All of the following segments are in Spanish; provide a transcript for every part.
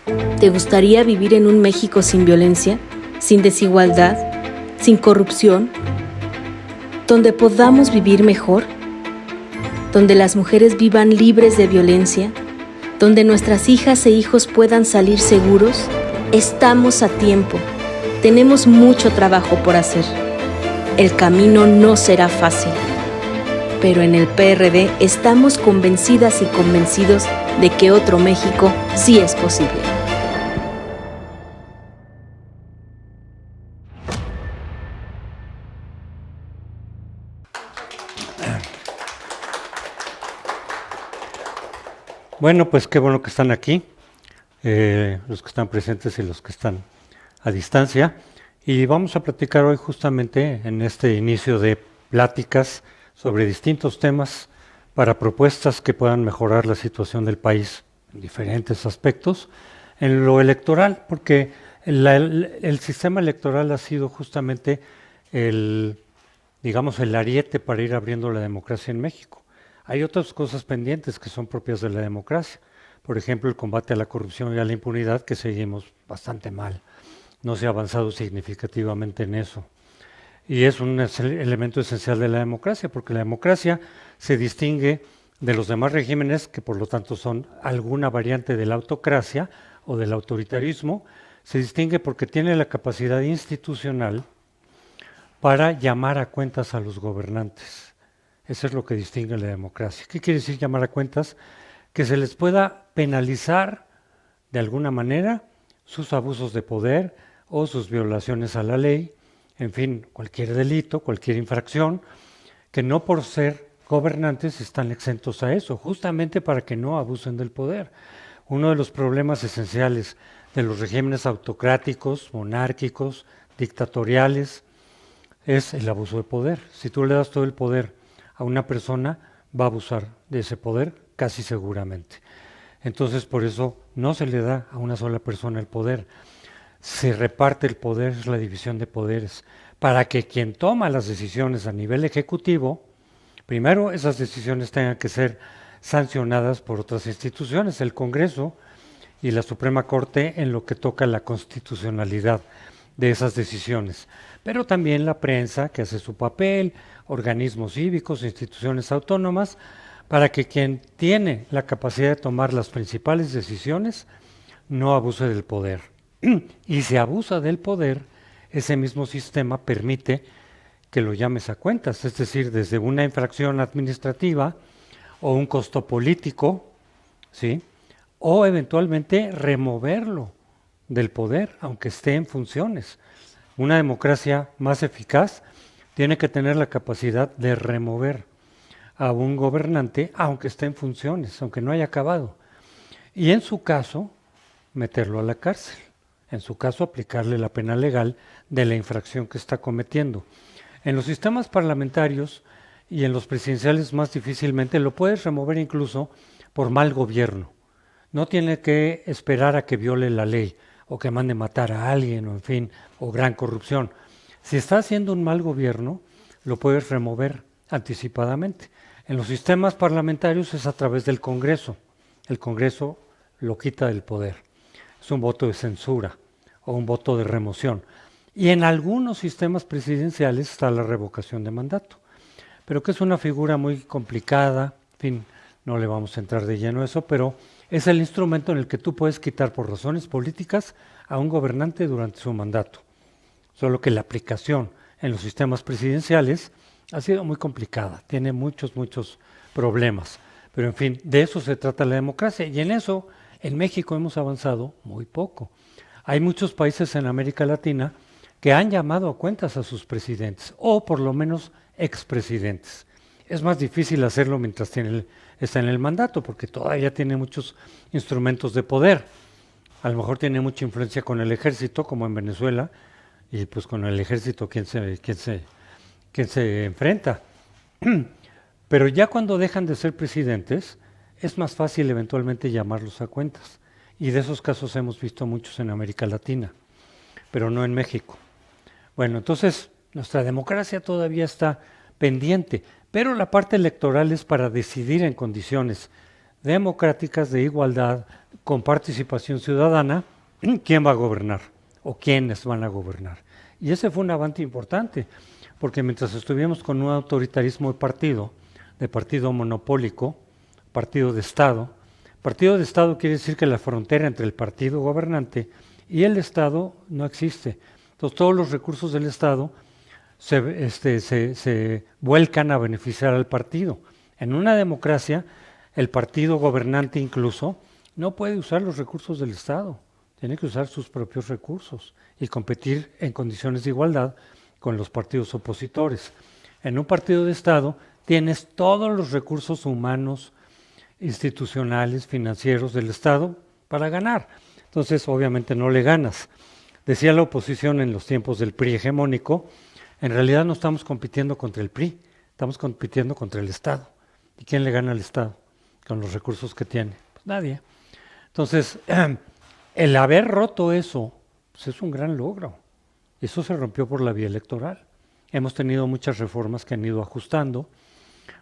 ¿Te gustaría vivir en un México sin violencia, sin desigualdad, sin corrupción? ¿Donde podamos vivir mejor? ¿Donde las mujeres vivan libres de violencia? ¿Donde nuestras hijas e hijos puedan salir seguros? Estamos a tiempo. Tenemos mucho trabajo por hacer. El camino no será fácil. Pero en el PRD estamos convencidas y convencidos de que otro México sí es posible. Bueno, pues qué bueno que están aquí, los que están presentes y los que están a distancia. Y vamos a platicar hoy justamente en este inicio de pláticas sobre distintos temas para propuestas que puedan mejorar la situación del país en diferentes aspectos. En lo electoral, porque el sistema electoral ha sido justamente digamos, el ariete para ir abriendo la democracia en México. Hay otras cosas pendientes que son propias de la democracia. Por ejemplo, el combate a la corrupción y a la impunidad, que seguimos bastante mal. No se ha avanzado significativamente en eso. Y es un elemento esencial de la democracia, porque la democracia se distingue de los demás regímenes, que por lo tanto son alguna variante de la autocracia o del autoritarismo. Se distingue porque tiene la capacidad institucional para llamar a cuentas a los gobernantes. Eso es lo que distingue la democracia. ¿Qué quiere decir llamar a cuentas? Que se les pueda penalizar de alguna manera sus abusos de poder o sus violaciones a la ley, en fin, cualquier delito, cualquier infracción, que no por ser gobernantes están exentos a eso, justamente para que no abusen del poder. Uno de los problemas esenciales de los regímenes autocráticos, monárquicos, dictatoriales, es el abuso de poder. Si tú le das todo el poder a una persona, va a abusar de ese poder casi seguramente. Entonces, por eso no se le da a una sola persona el poder. Se reparte el poder, es la división de poderes, para que quien toma las decisiones a nivel ejecutivo, primero esas decisiones tengan que ser sancionadas por otras instituciones, el Congreso y la Suprema Corte en lo que toca la constitucionalidad de esas decisiones, pero también la prensa que hace su papel, organismos cívicos, instituciones autónomas, para que quien tiene la capacidad de tomar las principales decisiones no abuse del poder. Y si abusa del poder, ese mismo sistema permite que lo llames a cuentas, es decir, desde una infracción administrativa o un costo político, ¿sí? O eventualmente removerlo del poder, aunque esté en funciones. Una democracia más eficaz tiene que tener la capacidad de remover a un gobernante, aunque esté en funciones, aunque no haya acabado. Y en su caso, meterlo a la cárcel. En su caso, aplicarle la pena legal de la infracción que está cometiendo. En los sistemas parlamentarios y en los presidenciales más difícilmente lo puedes remover incluso por mal gobierno. No tiene que esperar a que viole la ley o que mande matar a alguien, o en fin, o gran corrupción. Si está haciendo un mal gobierno, lo puedes remover anticipadamente. En los sistemas parlamentarios es a través del Congreso. El Congreso lo quita del poder. Es un voto de censura o un voto de remoción. Y en algunos sistemas presidenciales está la revocación de mandato, pero que es una figura muy complicada, en fin, no le vamos a entrar de lleno a eso, pero es el instrumento en el que tú puedes quitar por razones políticas a un gobernante durante su mandato. Solo que la aplicación en los sistemas presidenciales ha sido muy complicada, tiene muchos problemas, pero en fin, de eso se trata la democracia y en eso en México hemos avanzado muy poco. Hay muchos países en América Latina que han llamado a cuentas a sus presidentes, o por lo menos expresidentes. Es más difícil hacerlo mientras está en el mandato, porque todavía tiene muchos instrumentos de poder. A lo mejor tiene mucha influencia con el ejército, como en Venezuela, y pues con el ejército, ¿quién se enfrenta? Pero ya cuando dejan de ser presidentes, es más fácil eventualmente llamarlos a cuentas. Y de esos casos hemos visto muchos en América Latina, pero no en México. Bueno, entonces nuestra democracia todavía está pendiente, pero la parte electoral es para decidir en condiciones democráticas, de igualdad, con participación ciudadana, quién va a gobernar o quiénes van a gobernar. Y ese fue un avance importante, porque mientras estuvimos con un autoritarismo de partido monopólico, partido de Estado quiere decir que la frontera entre el partido gobernante y el Estado no existe. Entonces todos los recursos del Estado se vuelcan a beneficiar al partido. En una democracia, el partido gobernante incluso no puede usar los recursos del Estado, tiene que usar sus propios recursos y competir en condiciones de igualdad con los partidos opositores. En un partido de Estado tienes todos los recursos humanos, institucionales, financieros del Estado para ganar. Entonces, obviamente no le ganas. Decía la oposición en los tiempos del PRI hegemónico, en realidad no estamos compitiendo contra el PRI, estamos compitiendo contra el Estado. ¿Y quién le gana al Estado con los recursos que tiene? Pues nadie. Entonces, el haber roto eso, pues es un gran logro. Eso se rompió por la vía electoral. Hemos tenido muchas reformas que han ido ajustando,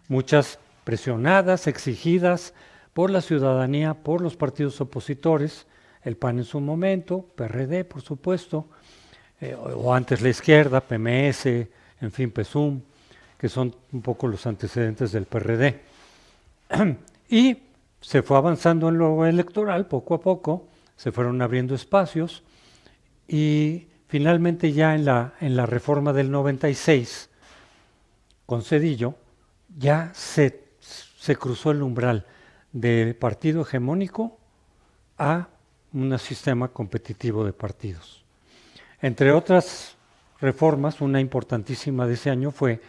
muchas presionadas, exigidas por la ciudadanía, por los partidos opositores, el PAN en su momento, PRD por supuesto, o antes la izquierda, PMS, en fin, PSUM, que son un poco los antecedentes del PRD. Y se fue avanzando en lo electoral poco a poco, se fueron abriendo espacios y finalmente ya en la reforma del 96, con Zedillo, ya se cruzó el umbral de partido hegemónico a un sistema competitivo de partidos. Entre otras reformas, una importantísima de ese año fue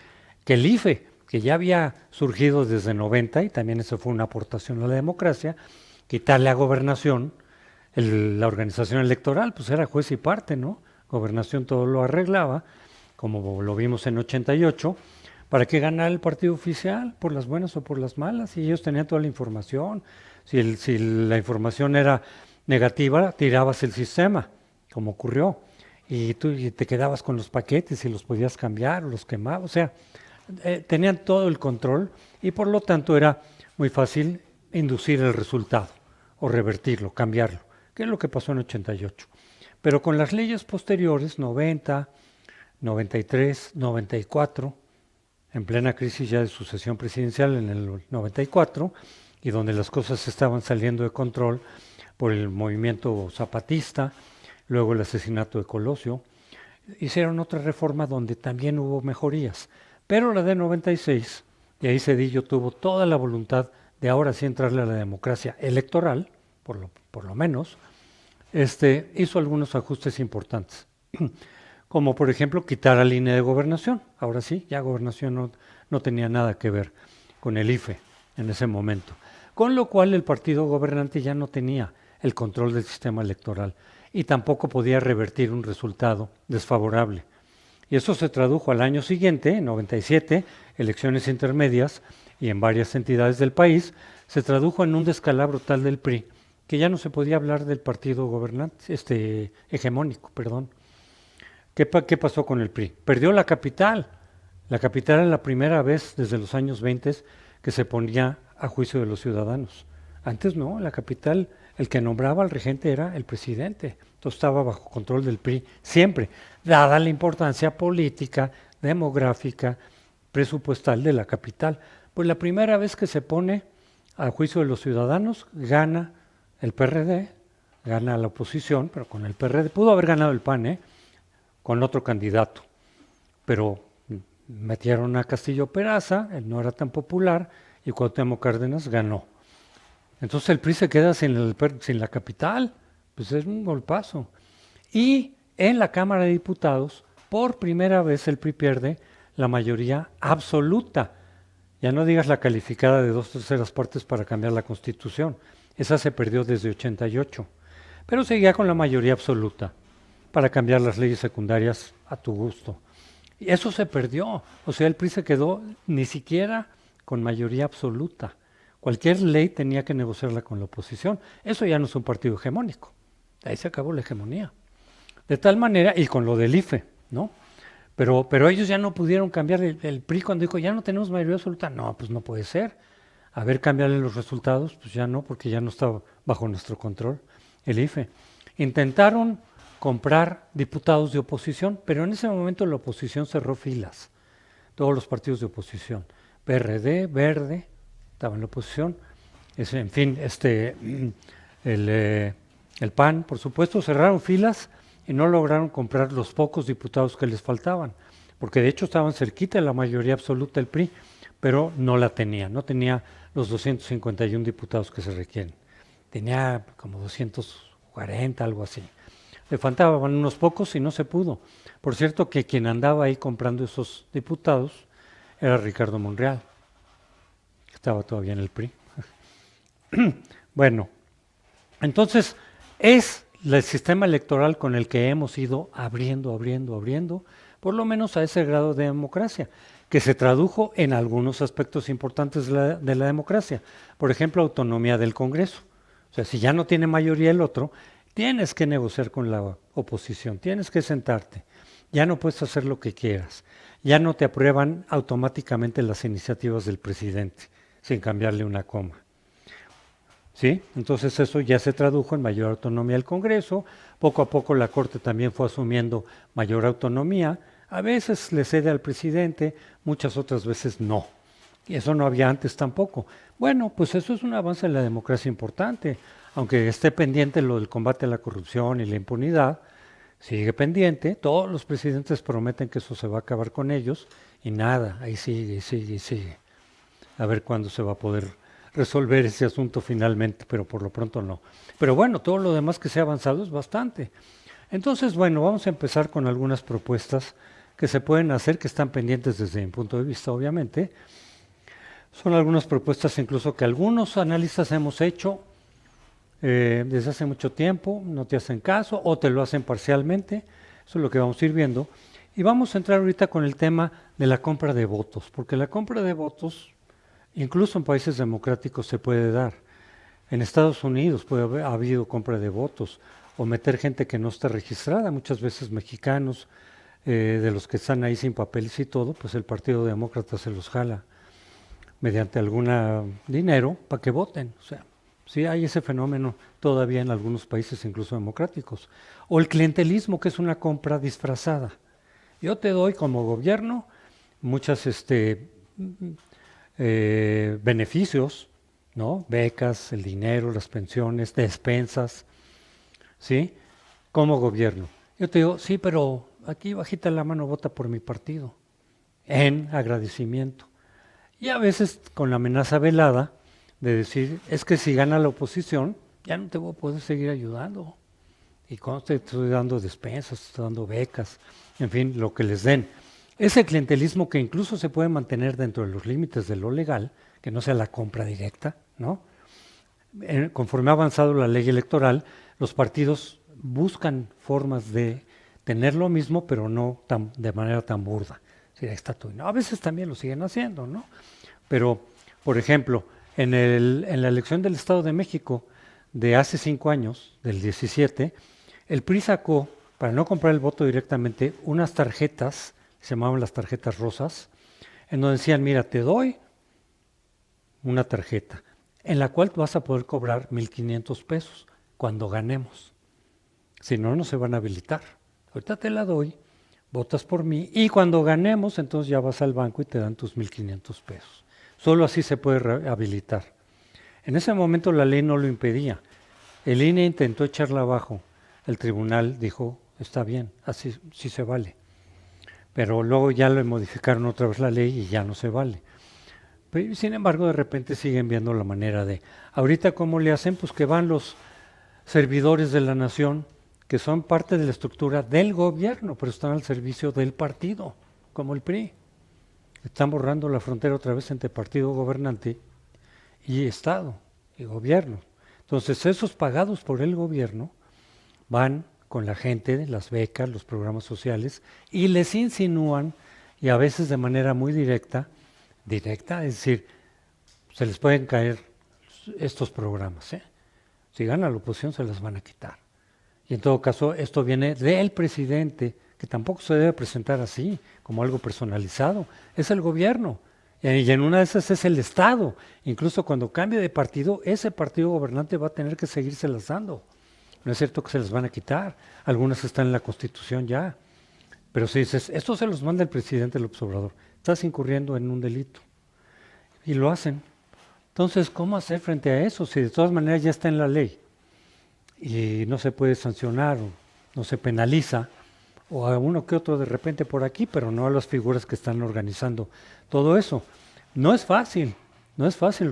que el IFE, que ya había surgido desde 90, y también eso fue una aportación a la democracia, quitarle a gobernación, la organización electoral, pues era juez y parte, ¿no? Gobernación todo lo arreglaba, como lo vimos en 88, para que ganara el partido oficial, por las buenas o por las malas, y ellos tenían toda la información. Si la información era negativa, tirabas el sistema, como ocurrió, y tú te quedabas con los paquetes y los podías cambiar, o los quemabas, o sea, tenían todo el control y por lo tanto era muy fácil inducir el resultado o revertirlo, cambiarlo, que es lo que pasó en 88. Pero con las leyes posteriores, 90, 93, 94, en plena crisis ya de sucesión presidencial en el 94, y donde las cosas estaban saliendo de control por el movimiento zapatista, luego el asesinato de Colosio, hicieron otra reforma donde también hubo mejorías. Pero la de 96, y ahí Zedillo tuvo toda la voluntad de ahora sí entrarle a la democracia electoral, por lo menos, hizo algunos ajustes importantes, como por ejemplo quitar la línea de gobernación. Ahora sí, ya gobernación no tenía nada que ver con el IFE en ese momento. Con lo cual el partido gobernante ya no tenía el control del sistema electoral y tampoco podía revertir un resultado desfavorable. Y eso se tradujo al año siguiente, en 97, elecciones intermedias, y en varias entidades del país, se tradujo en un descalabro tal del PRI, que ya no se podía hablar del partido gobernante, hegemónico, perdón. ¿Qué pasó con el PRI? Perdió la capital. La capital era la primera vez desde los años 20 que se ponía a juicio de los ciudadanos. Antes no, la capital, el que nombraba al regente era el presidente. Entonces estaba bajo control del PRI siempre, dada la importancia política, demográfica, presupuestal de la capital. Pues la primera vez que se pone a juicio de los ciudadanos, gana el PRD, gana la oposición, pero con el PRD, pudo haber ganado el PAN, con otro candidato, pero metieron a Castillo Peraza, él no era tan popular, y Cuauhtémoc Cárdenas ganó. Entonces el PRI se queda sin la capital, pues es un golpazo. Y en la Cámara de Diputados, por primera vez el PRI pierde la mayoría absoluta. Ya no digas la calificada de 2/3 partes para cambiar la Constitución. Esa se perdió desde 88. Pero seguía con la mayoría absoluta para cambiar las leyes secundarias a tu gusto. Y eso se perdió. O sea, el PRI se quedó ni siquiera con mayoría absoluta. Cualquier ley tenía que negociarla con la oposición. Eso ya no es un partido hegemónico. Ahí se acabó la hegemonía. De tal manera, y con lo del IFE, ¿no? Pero ellos ya no pudieron cambiar el PRI cuando dijo, ya no tenemos mayoría absoluta. No, pues no puede ser. A ver, cambiarle los resultados, pues ya no, porque ya no estaba bajo nuestro control el IFE. Intentaron comprar diputados de oposición, pero en ese momento la oposición cerró filas, todos los partidos de oposición, PRD, Verde, estaba en la oposición, en fin, el PAN, por supuesto, cerraron filas y no lograron comprar los pocos diputados que les faltaban, porque de hecho estaban cerquita de la mayoría absoluta del PRI, pero no la tenía, no tenía los 251 diputados que se requieren, tenía como 240, algo así. Le faltaban unos pocos y no se pudo. Por cierto que quien andaba ahí comprando esos diputados era Ricardo Monreal, que estaba todavía en el PRI. Bueno, entonces es el sistema electoral con el que hemos ido abriendo, por lo menos a ese grado de democracia, que se tradujo en algunos aspectos importantes de la democracia. Por ejemplo, autonomía del Congreso. O sea, si ya no tiene mayoría el otro, tienes que negociar con la oposición, tienes que sentarte, ya no puedes hacer lo que quieras, ya no te aprueban automáticamente las iniciativas del presidente, sin cambiarle una coma. ¿Sí? Entonces eso ya se tradujo en mayor autonomía del Congreso, poco a poco la Corte también fue asumiendo mayor autonomía, a veces le cede al presidente, muchas otras veces no. Y eso no había antes tampoco. Bueno, pues eso es un avance en la democracia importante, aunque esté pendiente lo del combate a la corrupción y la impunidad, sigue pendiente, todos los presidentes prometen que eso se va a acabar con ellos, y nada, ahí sigue. A ver cuándo se va a poder resolver ese asunto finalmente, pero por lo pronto no. Pero bueno, todo lo demás que se ha avanzado es bastante. Entonces, bueno, vamos a empezar con algunas propuestas que se pueden hacer, que están pendientes desde mi punto de vista, obviamente. Son algunas propuestas incluso que algunos analistas hemos hecho desde hace mucho tiempo, no te hacen caso o te lo hacen parcialmente, eso es lo que vamos a ir viendo. Y vamos a entrar ahorita con el tema de la compra de votos, porque la compra de votos, incluso en países democráticos se puede dar. En Estados Unidos ha habido compra de votos o meter gente que no está registrada, muchas veces mexicanos, de los que están ahí sin papeles y todo, pues el Partido Demócrata se los jala mediante algún dinero para que voten. O sea, sí hay ese fenómeno todavía en algunos países, incluso democráticos. O el clientelismo, que es una compra disfrazada. Yo te doy como gobierno muchas beneficios, ¿no? Becas, el dinero, las pensiones, despensas, ¿sí? Como gobierno. Yo te digo, sí, pero aquí bajita la mano vota por mi partido, en agradecimiento. Y a veces con la amenaza velada de decir, es que si gana la oposición, ya no te voy a poder seguir ayudando. Y cuando te estoy dando despensas, te estoy dando becas, en fin, lo que les den. Ese clientelismo que incluso se puede mantener dentro de los límites de lo legal, que no sea la compra directa, ¿no? Conforme ha avanzado la ley electoral, los partidos buscan formas de tener lo mismo, pero no de manera tan burda. Sí, ahí está todo. A veces también lo siguen haciendo, ¿no? Pero, por ejemplo, en la elección del Estado de México de hace 5 años, del 17, el PRI sacó, para no comprar el voto directamente, unas tarjetas, se llamaban las tarjetas rosas, en donde decían, mira, te doy una tarjeta, en la cual vas a poder cobrar 1,500 pesos cuando ganemos. Si no, no se van a habilitar. Ahorita te la doy, votas por mí, y cuando ganemos, entonces ya vas al banco y te dan tus 1,500 pesos. Solo así se puede habilitar. En ese momento la ley no lo impedía. El INE intentó echarla abajo. El tribunal dijo, está bien, así sí se vale. Pero luego ya le modificaron otra vez la ley y ya no se vale. Pero, sin embargo, de repente siguen viendo la manera de... Ahorita, ¿cómo le hacen? Pues que van los servidores de la nación, que son parte de la estructura del gobierno, pero están al servicio del partido, como el PRI. Están borrando la frontera otra vez entre partido gobernante y Estado y gobierno. Entonces, esos pagados por el gobierno van con la gente, las becas, los programas sociales, y les insinúan, y a veces de manera muy directa, es decir, se les pueden caer estos programas, ¿eh? Si gana la oposición se las van a quitar. Y en todo caso, esto viene del presidente, que tampoco se debe presentar así, como algo personalizado. Es el gobierno. Y en una de esas es el Estado. Incluso cuando cambie de partido, ese partido gobernante va a tener que seguírselas dando. No es cierto que se las van a quitar. Algunas están en la Constitución ya. Pero si dices, esto se los manda el presidente López Obrador, estás incurriendo en un delito. Y lo hacen. Entonces, ¿cómo hacer frente a eso? Si de todas maneras ya está en la ley y no se puede sancionar o no se penaliza, o a uno que otro de repente por aquí, pero no a las figuras que están organizando todo eso. No es fácil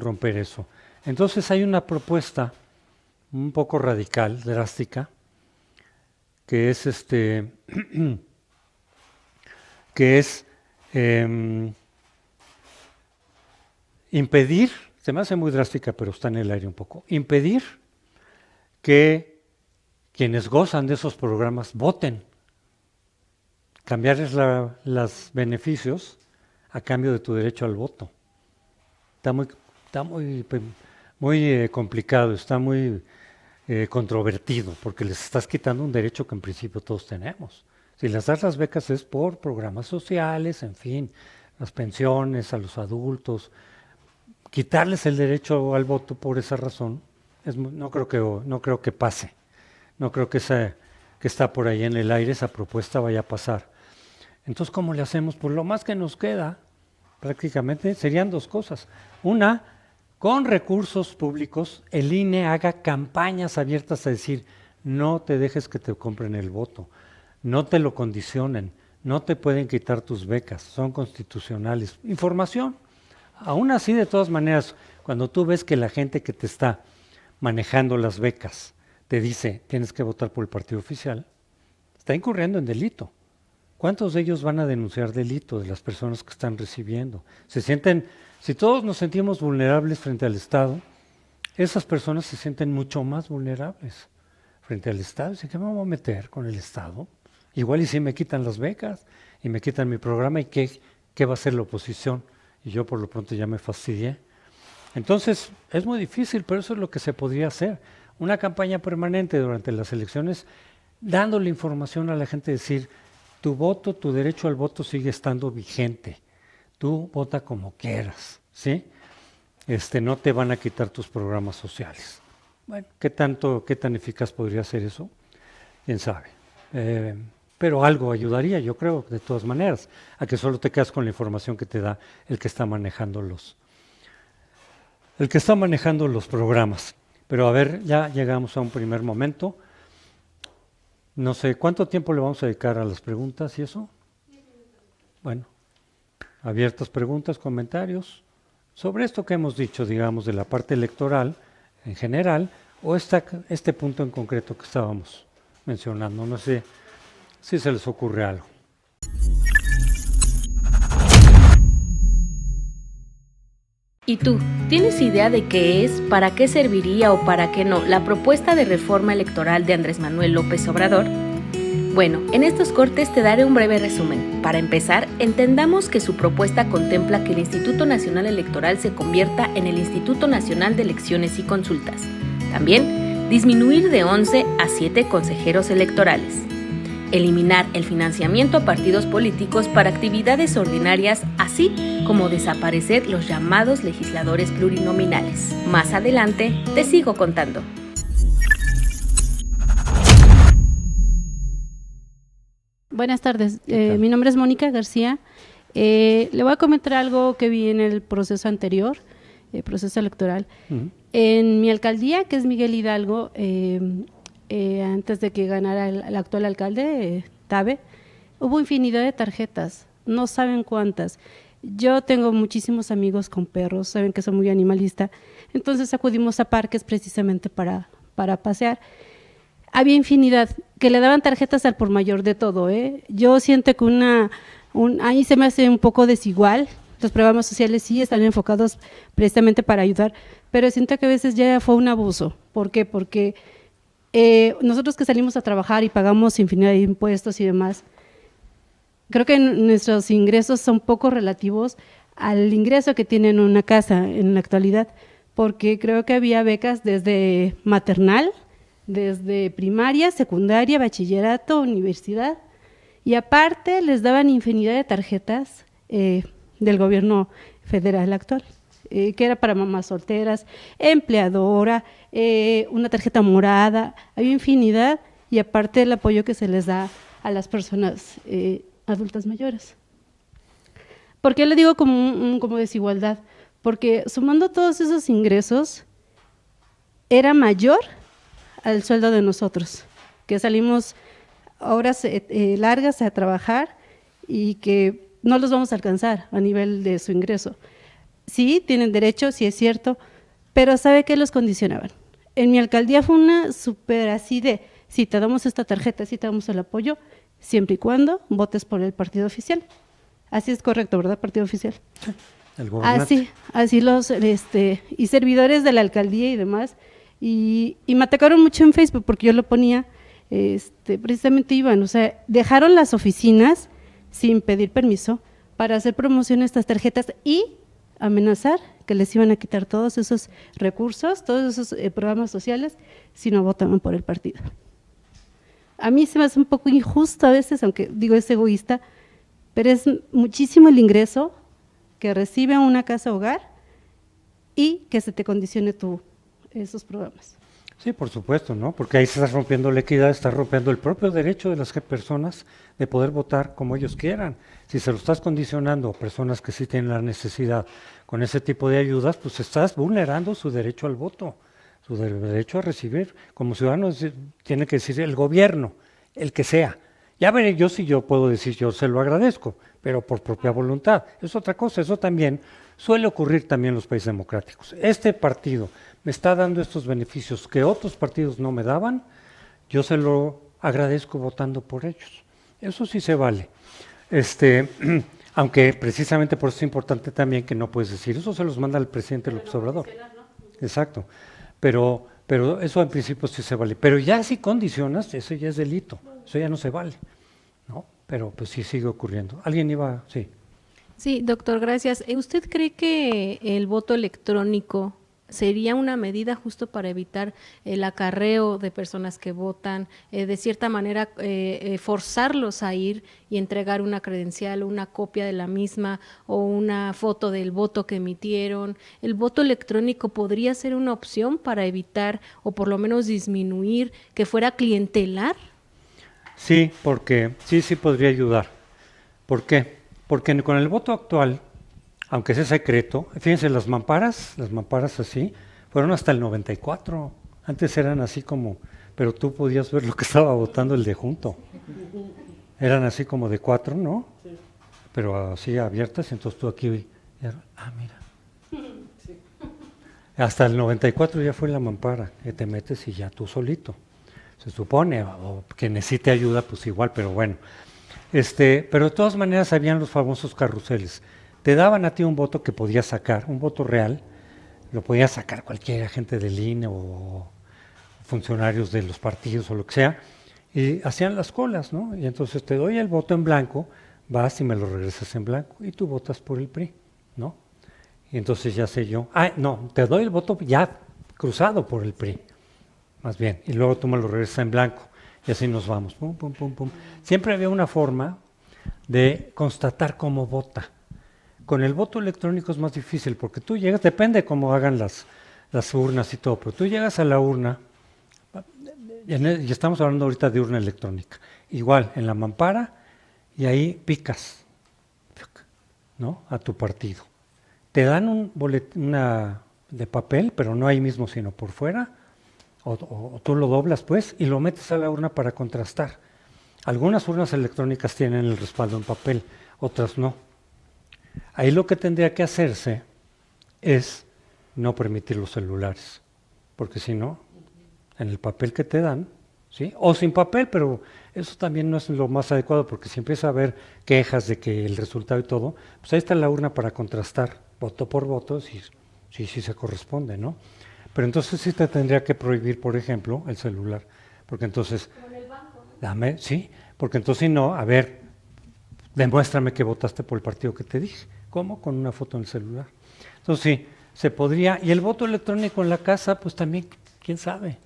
romper eso. Entonces hay una propuesta un poco radical, drástica, que es impedir, se me hace muy drástica, pero está en el aire un poco, impedir que quienes gozan de esos programas voten, cambiarles los beneficios a cambio de tu derecho al voto. Está muy complicado, está muy controvertido, porque les estás quitando un derecho que en principio todos tenemos. Si les das las becas es por programas sociales, en fin, las pensiones a los adultos. Quitarles el derecho al voto por esa razón, no creo que pase. No creo que está por ahí en el aire, esa propuesta vaya a pasar. Entonces, ¿cómo le hacemos? Pues lo más que nos queda, prácticamente, serían dos cosas. Una, con recursos públicos, el INE haga campañas abiertas a decir, no te dejes que te compren el voto, no te lo condicionen, no te pueden quitar tus becas, son constitucionales. Información. Aún así, de todas maneras, cuando tú ves que la gente que te está manejando las becas te dice, tienes que votar por el partido oficial, está incurriendo en delito. ¿Cuántos de ellos van a denunciar delito de las personas que están recibiendo? Si todos nos sentimos vulnerables frente al Estado, esas personas se sienten mucho más vulnerables frente al Estado. Dicen, ¿qué me voy a meter con el Estado? Igual y si me quitan las becas y me quitan mi programa, ¿y qué va a hacer la oposición? Y yo por lo pronto ya me fastidié. Entonces, es muy difícil, pero eso es lo que se podría hacer. Una campaña permanente durante las elecciones, dándole información a la gente, decir, tu voto, tu derecho al voto sigue estando vigente. Tú vota como quieras, ¿sí? No te van a quitar tus programas sociales. Bueno, ¿qué tan eficaz podría ser eso? Quién sabe. Pero algo ayudaría, yo creo, de todas maneras, a que solo te quedas con la información que te da el que está manejando los programas. Pero a ver, ya llegamos a un primer momento. No sé, ¿cuánto tiempo le vamos a dedicar a las preguntas y eso? Bueno, abiertas preguntas, comentarios sobre esto que hemos dicho, digamos, de la parte electoral en general, o este punto en concreto que estábamos mencionando. No sé si se les ocurre algo. ¿Y tú, tienes idea de qué es, para qué serviría o para qué no la propuesta de reforma electoral de Andrés Manuel López Obrador? Bueno, en estos cortes te daré un breve resumen. Para empezar, entendamos que su propuesta contempla que el Instituto Nacional Electoral se convierta en el Instituto Nacional de Elecciones y Consultas. También, disminuir de 11 a 7 consejeros electorales. Eliminar el financiamiento a partidos políticos para actividades ordinarias, así como desaparecer los llamados legisladores plurinominales. Más adelante te sigo contando. Buenas tardes, mi nombre es Mónica García. Le voy a comentar algo que vi en el proceso anterior, el proceso electoral. Uh-huh. En mi alcaldía, que es Miguel Hidalgo, antes de que ganara el actual alcalde, Tabe, hubo infinidad de tarjetas, no saben cuántas. Yo tengo muchísimos amigos con perros, saben que soy muy animalista, entonces acudimos a parques precisamente para pasear. Había infinidad, que le daban tarjetas al por mayor de todo. Yo siento que ahí se me hace un poco desigual. Los programas sociales sí están enfocados precisamente para ayudar, pero siento que a veces ya fue un abuso. ¿Por qué? Porque nosotros que salimos a trabajar y pagamos infinidad de impuestos y demás, creo que nuestros ingresos son poco relativos al ingreso que tiene una casa en la actualidad, porque creo que había becas desde maternal, desde primaria, secundaria, bachillerato, universidad, y aparte les daban infinidad de tarjetas del gobierno federal actual, que era para mamás solteras, empleadora, una tarjeta morada, hay infinidad, y aparte el apoyo que se les da a las personas adultas mayores. ¿Por qué le digo como desigualdad? Porque sumando todos esos ingresos, era mayor al sueldo de nosotros, que salimos horas largas a trabajar y que no los vamos a alcanzar a nivel de su ingreso. Sí, tienen derecho, sí es cierto, pero ¿sabe qué los condicionaban? En mi alcaldía fue una súper así de, si te damos esta tarjeta, si te damos el apoyo, siempre y cuando votes por el partido oficial. Así es correcto, ¿verdad? Partido oficial. Sí, el gobernante. Así los, y servidores de la alcaldía y demás, y me atacaron mucho en Facebook porque yo lo ponía, precisamente iban, o sea, dejaron las oficinas sin pedir permiso para hacer promoción a estas tarjetas y amenazar que les iban a quitar todos esos recursos, todos esos programas sociales, si no votaban por el partido. A mí se me hace un poco injusto a veces, aunque digo es egoísta, pero es muchísimo el ingreso que recibe una casa hogar y que se te condicione esos programas. Sí, por supuesto, ¿no? Porque ahí se está rompiendo la equidad, está rompiendo el propio derecho de las personas de poder votar como ellos quieran. Si se lo estás condicionando a personas que sí tienen la necesidad con ese tipo de ayudas, pues estás vulnerando su derecho al voto, su derecho a recibir. Como ciudadano tiene que decir el gobierno, el que sea. Ya veré yo si yo puedo decir yo se lo agradezco, pero por propia voluntad. Es otra cosa, eso también suele ocurrir también en los países democráticos. Este partido me está dando estos beneficios que otros partidos no me daban, yo se lo agradezco votando por ellos. Eso sí se vale. Aunque precisamente por eso es importante también que no puedes decir, eso se los manda el presidente López Obrador. Exacto. Pero eso en principio sí se vale. Pero ya si condicionas, eso ya es delito, eso ya no se vale, ¿no? Pero pues sí sigue ocurriendo. ¿Alguien iba? Sí. Sí, doctor, gracias. ¿Usted cree que el voto electrónico sería una medida justo para evitar el acarreo de personas que votan, de cierta manera forzarlos a ir y entregar una credencial o una copia de la misma o una foto del voto que emitieron? ¿El voto electrónico podría ser una opción para evitar o por lo menos disminuir que fuera clientelar? Sí, porque sí podría ayudar. ¿Por qué? Porque con el voto actual, aunque sea secreto, fíjense, las mamparas así, fueron hasta el 94. Antes eran así como, pero tú podías ver lo que estaba votando el de junto. Eran así como de 4, ¿no? Sí. Pero así abiertas, entonces tú aquí, mira. Sí. Hasta el 94 ya fue la mampara, que te metes y ya tú solito. Se supone, o que necesite ayuda, pues igual, pero bueno. Pero de todas maneras habían los famosos carruseles. Te daban a ti un voto que podías sacar, un voto real, lo podía sacar cualquier agente del INE o funcionarios de los partidos o lo que sea, y hacían las colas, ¿no? Y entonces te doy el voto en blanco, vas y me lo regresas en blanco, y tú votas por el PRI, ¿no? Y entonces ya sé yo, no, te doy el voto ya cruzado por el PRI, más bien, y luego tú me lo regresas en blanco, y así nos vamos, pum, pum, pum, pum. Siempre había una forma de constatar cómo vota. Con el voto electrónico es más difícil, porque tú llegas, depende cómo hagan las urnas y todo, pero tú llegas a la urna, y estamos hablando ahorita de urna electrónica, igual, en la mampara, y ahí picas, ¿no?, a tu partido. Te dan un boletín de papel, pero no ahí mismo, sino por fuera, o tú lo doblas, pues, y lo metes a la urna para contrastar. Algunas urnas electrónicas tienen el respaldo en papel, otras no. Ahí lo que tendría que hacerse es no permitir los celulares, porque si no, en el papel que te dan, ¿sí?, o sin papel, pero eso también no es lo más adecuado, porque si empieza a haber quejas de que el resultado y todo, pues ahí está la urna para contrastar voto por voto, si se corresponde, ¿no? Pero entonces sí te tendría que prohibir, por ejemplo, el celular, porque entonces, sí, porque entonces si no, a ver, demuéstrame que votaste por el partido que te dije. ¿Cómo? Con una foto en el celular. Entonces sí, se podría, y el voto electrónico en la casa, pues también, quién sabe,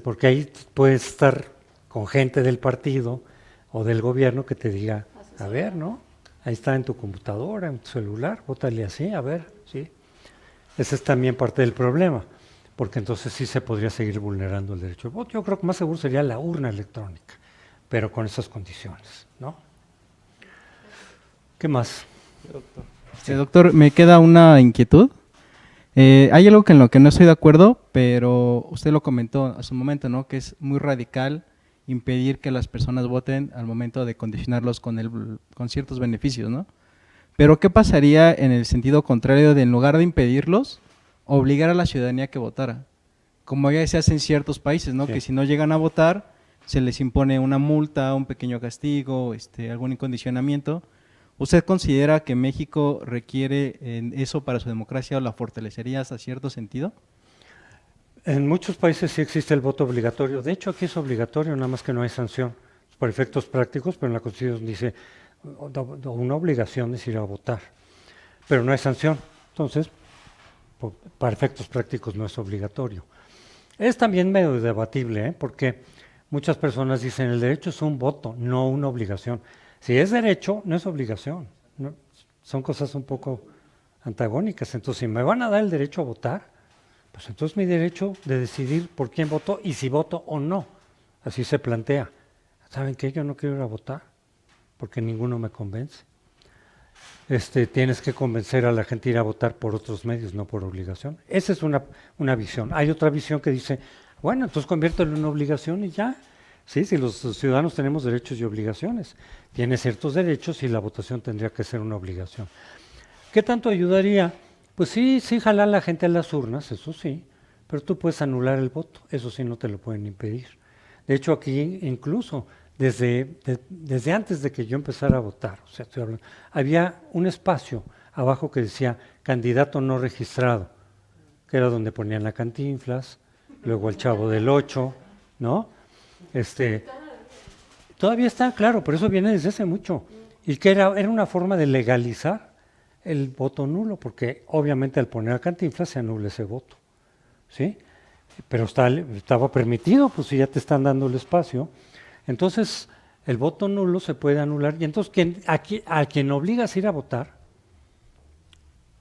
porque ahí puedes estar con gente del partido o del gobierno que te diga, a ver, ¿no? Ahí está en tu computadora, en tu celular, vótale así, a ver, ¿sí? Ese es también parte del problema, porque entonces sí se podría seguir vulnerando el derecho al voto. Yo creo que más seguro sería la urna electrónica, pero con esas condiciones, ¿no? ¿Qué más? Doctor. Sí, doctor, me queda una inquietud. Hay algo en lo que no estoy de acuerdo, pero usted lo comentó hace un momento, ¿no? Que es muy radical impedir que las personas voten al momento de condicionarlos con ciertos beneficios, ¿no? Pero ¿qué pasaría en el sentido contrario de, en lugar de impedirlos, obligar a la ciudadanía que votara? Como ya se hace en ciertos países, ¿no? Sí. Que si no llegan a votar, se les impone una multa, un pequeño castigo, algún incondicionamiento. ¿Usted considera que México requiere eso para su democracia o la fortalecería hasta cierto sentido? En muchos países sí existe el voto obligatorio. De hecho, aquí es obligatorio, nada más que no hay sanción. Por efectos prácticos, pero en la Constitución dice una obligación es ir a votar, pero no hay sanción. Entonces, para efectos prácticos no es obligatorio. Es también medio debatible, porque muchas personas dicen el derecho es un voto, no una obligación. Si es derecho, no es obligación. ¿No? Son cosas un poco antagónicas. Entonces, si me van a dar el derecho a votar, pues entonces mi derecho de decidir por quién voto y si voto o no. Así se plantea. ¿Saben qué? Yo no quiero ir a votar porque ninguno me convence. Tienes que convencer a la gente de ir a votar por otros medios, no por obligación. Esa es una visión. Hay otra visión que dice, bueno, entonces conviértelo en una obligación y ya. Sí, si los ciudadanos tenemos derechos y obligaciones, tiene ciertos derechos y la votación tendría que ser una obligación. ¿Qué tanto ayudaría? Pues sí, jalar a la gente a las urnas, eso sí, pero tú puedes anular el voto, eso sí no te lo pueden impedir. De hecho, aquí incluso, desde antes de que yo empezara a votar, o sea, estoy hablando, había un espacio abajo que decía candidato no registrado, que era donde ponían la Cantinflas, luego el Chavo del Ocho, ¿no? Todavía está, claro, pero eso viene desde hace mucho. Y que era una forma de legalizar el voto nulo, porque obviamente al poner a Cantinflas se anula ese voto, ¿sí? Pero estaba permitido, pues si ya te están dando el espacio. Entonces, el voto nulo se puede anular. Y entonces, a quien obligas a ir a votar,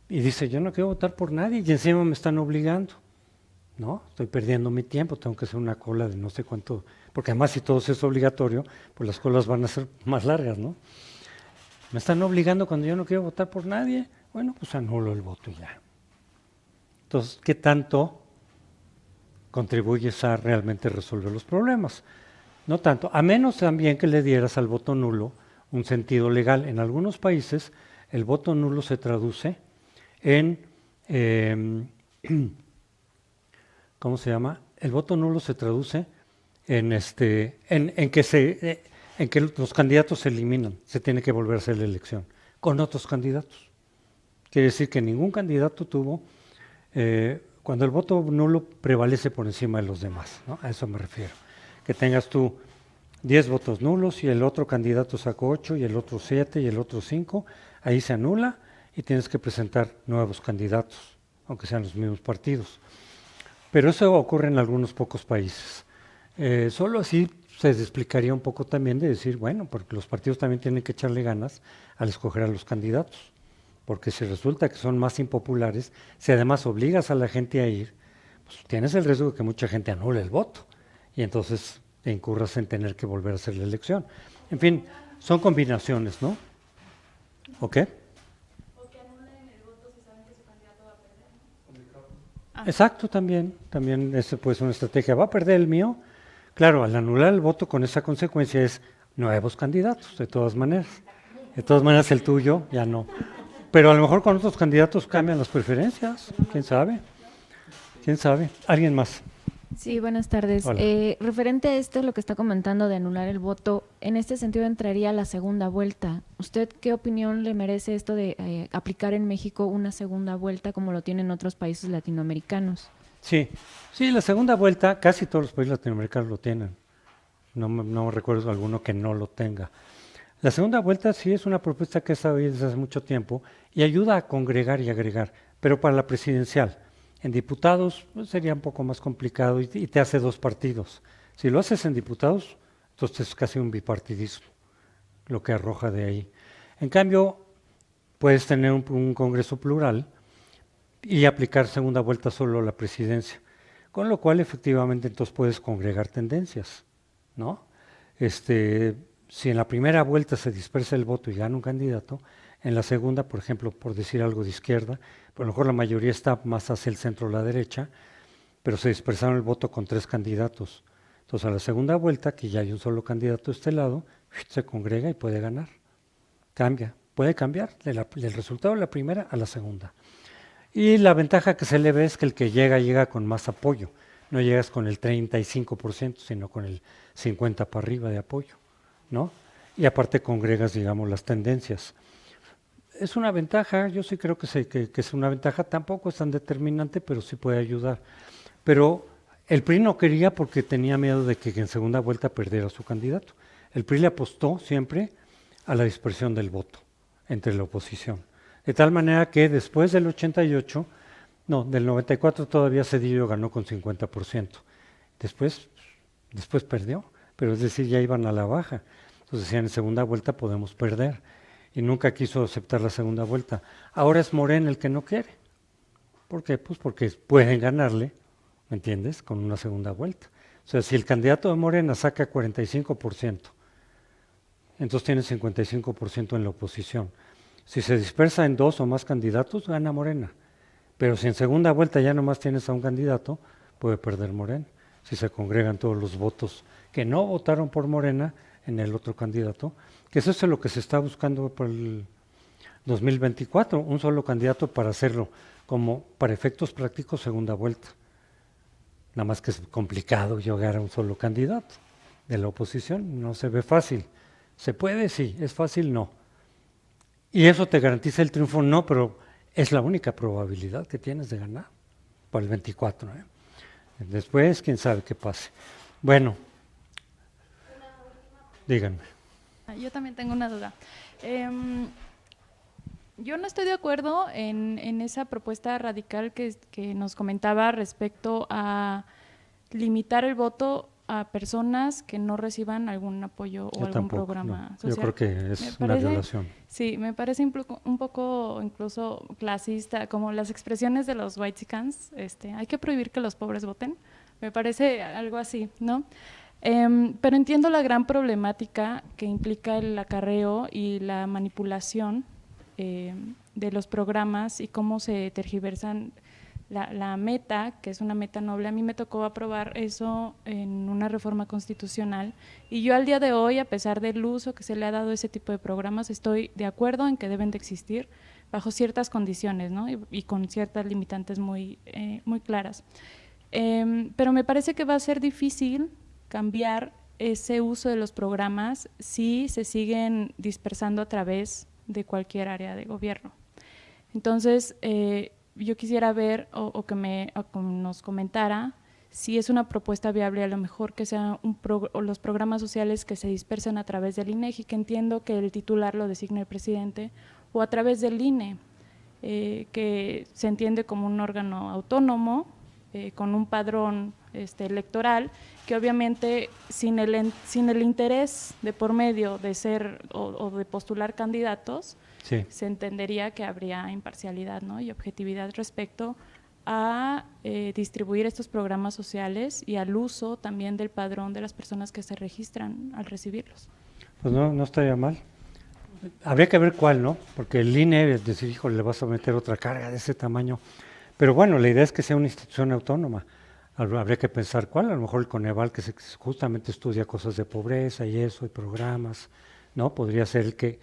y dice, yo no quiero votar por nadie, y encima me están obligando. ¿No? Estoy perdiendo mi tiempo, tengo que hacer una cola de no sé cuánto, porque además si todo eso es obligatorio, pues las colas van a ser más largas, ¿no? Me están obligando cuando yo no quiero votar por nadie, bueno, pues anulo el voto y ya. Entonces, ¿qué tanto contribuyes a realmente resolver los problemas? No tanto, a menos también que le dieras al voto nulo un sentido legal. En algunos países el voto nulo se traduce en... ¿cómo se llama? El voto nulo se traduce en que los candidatos se eliminan, se tiene que volver a hacer la elección con otros candidatos. Quiere decir que ningún candidato tuvo, cuando el voto nulo prevalece por encima de los demás, ¿no? A eso me refiero. Que tengas tú 10 votos nulos y el otro candidato sacó 8 y el otro 7 y el otro 5, ahí se anula y tienes que presentar nuevos candidatos, aunque sean los mismos partidos. Pero eso ocurre en algunos pocos países. Solo así se explicaría un poco también de decir, bueno, porque los partidos también tienen que echarle ganas al escoger a los candidatos, porque si resulta que son más impopulares, si además obligas a la gente a ir, pues tienes el riesgo de que mucha gente anule el voto y entonces te incurras en tener que volver a hacer la elección. En fin, son combinaciones, ¿no? ¿Ok? Exacto, también esa puede ser una estrategia. ¿Va a perder el mío? Claro, al anular el voto con esa consecuencia es nuevos candidatos, de todas maneras. De todas maneras el tuyo ya no. Pero a lo mejor con otros candidatos cambian las preferencias, ¿quién sabe? ¿Quién sabe? ¿Alguien más? Sí, buenas tardes. Referente a esto, lo que está comentando de anular el voto, en este sentido entraría la segunda vuelta. ¿Usted qué opinión le merece esto de aplicar en México una segunda vuelta como lo tienen otros países latinoamericanos? Sí, la segunda vuelta, casi todos los países latinoamericanos lo tienen. No recuerdo alguno que no lo tenga. La segunda vuelta sí es una propuesta que ha estado ahí desde hace mucho tiempo y ayuda a congregar y agregar, pero para la presidencial. En diputados pues, sería un poco más complicado y te hace 2 partidos. Si lo haces en diputados, entonces es casi un bipartidismo, lo que arroja de ahí. En cambio, puedes tener un Congreso plural y aplicar segunda vuelta solo a la presidencia, con lo cual efectivamente entonces puedes congregar tendencias, ¿no? Si en la primera vuelta se dispersa el voto y gana un candidato, en la segunda, por ejemplo, por decir algo de izquierda, a lo mejor la mayoría está más hacia el centro o la derecha, pero se dispersaron el voto con 3 candidatos. Entonces a la segunda vuelta, que ya hay un solo candidato de este lado, se congrega y puede ganar. Puede cambiar del resultado de la primera a la segunda. Y la ventaja que se le ve es que el que llega con más apoyo. No llegas con el 35%, sino con el 50% para arriba de apoyo, ¿no? Y aparte congregas, digamos, las tendencias. Es una ventaja, yo sí creo que es una ventaja, tampoco es tan determinante, pero sí puede ayudar. Pero el PRI no quería porque tenía miedo de que en segunda vuelta perdiera su candidato. El PRI le apostó siempre a la dispersión del voto entre la oposición. De tal manera que después del 88, del 94 todavía Zedillo ganó con 50%. Después perdió, pero es decir, ya iban a la baja. Entonces decían, en segunda vuelta podemos perder. Y nunca quiso aceptar la segunda vuelta. Ahora es Morena el que no quiere. ¿Por qué? Pues porque pueden ganarle, ¿me entiendes?, con una segunda vuelta. O sea, si el candidato de Morena saca 45%, entonces tiene 55% en la oposición. Si se dispersa en 2 o más candidatos, gana Morena. Pero si en segunda vuelta ya nomás tienes a un candidato, puede perder Morena. Si se congregan todos los votos que no votaron por Morena en el otro candidato, que eso es lo que se está buscando para el 2024, un solo candidato para hacerlo como para efectos prácticos segunda vuelta. Nada más que es complicado llegar a un solo candidato de la oposición, no se ve fácil. ¿Se puede? Sí. ¿Es fácil? No. ¿Y eso te garantiza el triunfo? No, pero es la única probabilidad que tienes de ganar para el 24. Después, quién sabe qué pase. Bueno, díganme. Yo también tengo una duda. Yo no estoy de acuerdo en esa propuesta radical que nos comentaba respecto a limitar el voto a personas que no reciban algún apoyo o algún programa social. Yo creo que es una violación. Sí, me parece un poco incluso clasista, como las expresiones de los whitexicans, hay que prohibir que los pobres voten, me parece algo así, ¿no? Pero entiendo la gran problemática que implica el acarreo y la manipulación de los programas y cómo se tergiversan la meta, que es una meta noble. A mí me tocó aprobar eso en una reforma constitucional y yo al día de hoy, a pesar del uso que se le ha dado a ese tipo de programas, estoy de acuerdo en que deben de existir bajo ciertas condiciones, ¿no? y con ciertas limitantes muy claras. Pero me parece que va a ser difícil cambiar ese uso de los programas si se siguen dispersando a través de cualquier área de gobierno. Entonces, yo quisiera ver o que nos comentara si es una propuesta viable, a lo mejor que sean los programas sociales que se dispersan a través del INEGI, que entiendo que el titular lo designe el presidente, o a través del INE, que se entiende como un órgano autónomo, con un padrón electoral, que obviamente sin el interés de por medio de ser o de postular candidatos, sí, se entendería que habría imparcialidad, ¿no? y objetividad respecto a distribuir estos programas sociales y al uso también del padrón de las personas que se registran al recibirlos. Pues no estaría mal. Habría que ver cuál, ¿no? Porque el INE, es decir, hijo, le vas a meter otra carga de ese tamaño. Pero bueno, la idea es que sea una institución autónoma. Habría que pensar cuál, a lo mejor el Coneval, que justamente estudia cosas de pobreza y eso, y programas, ¿no? Podría ser el que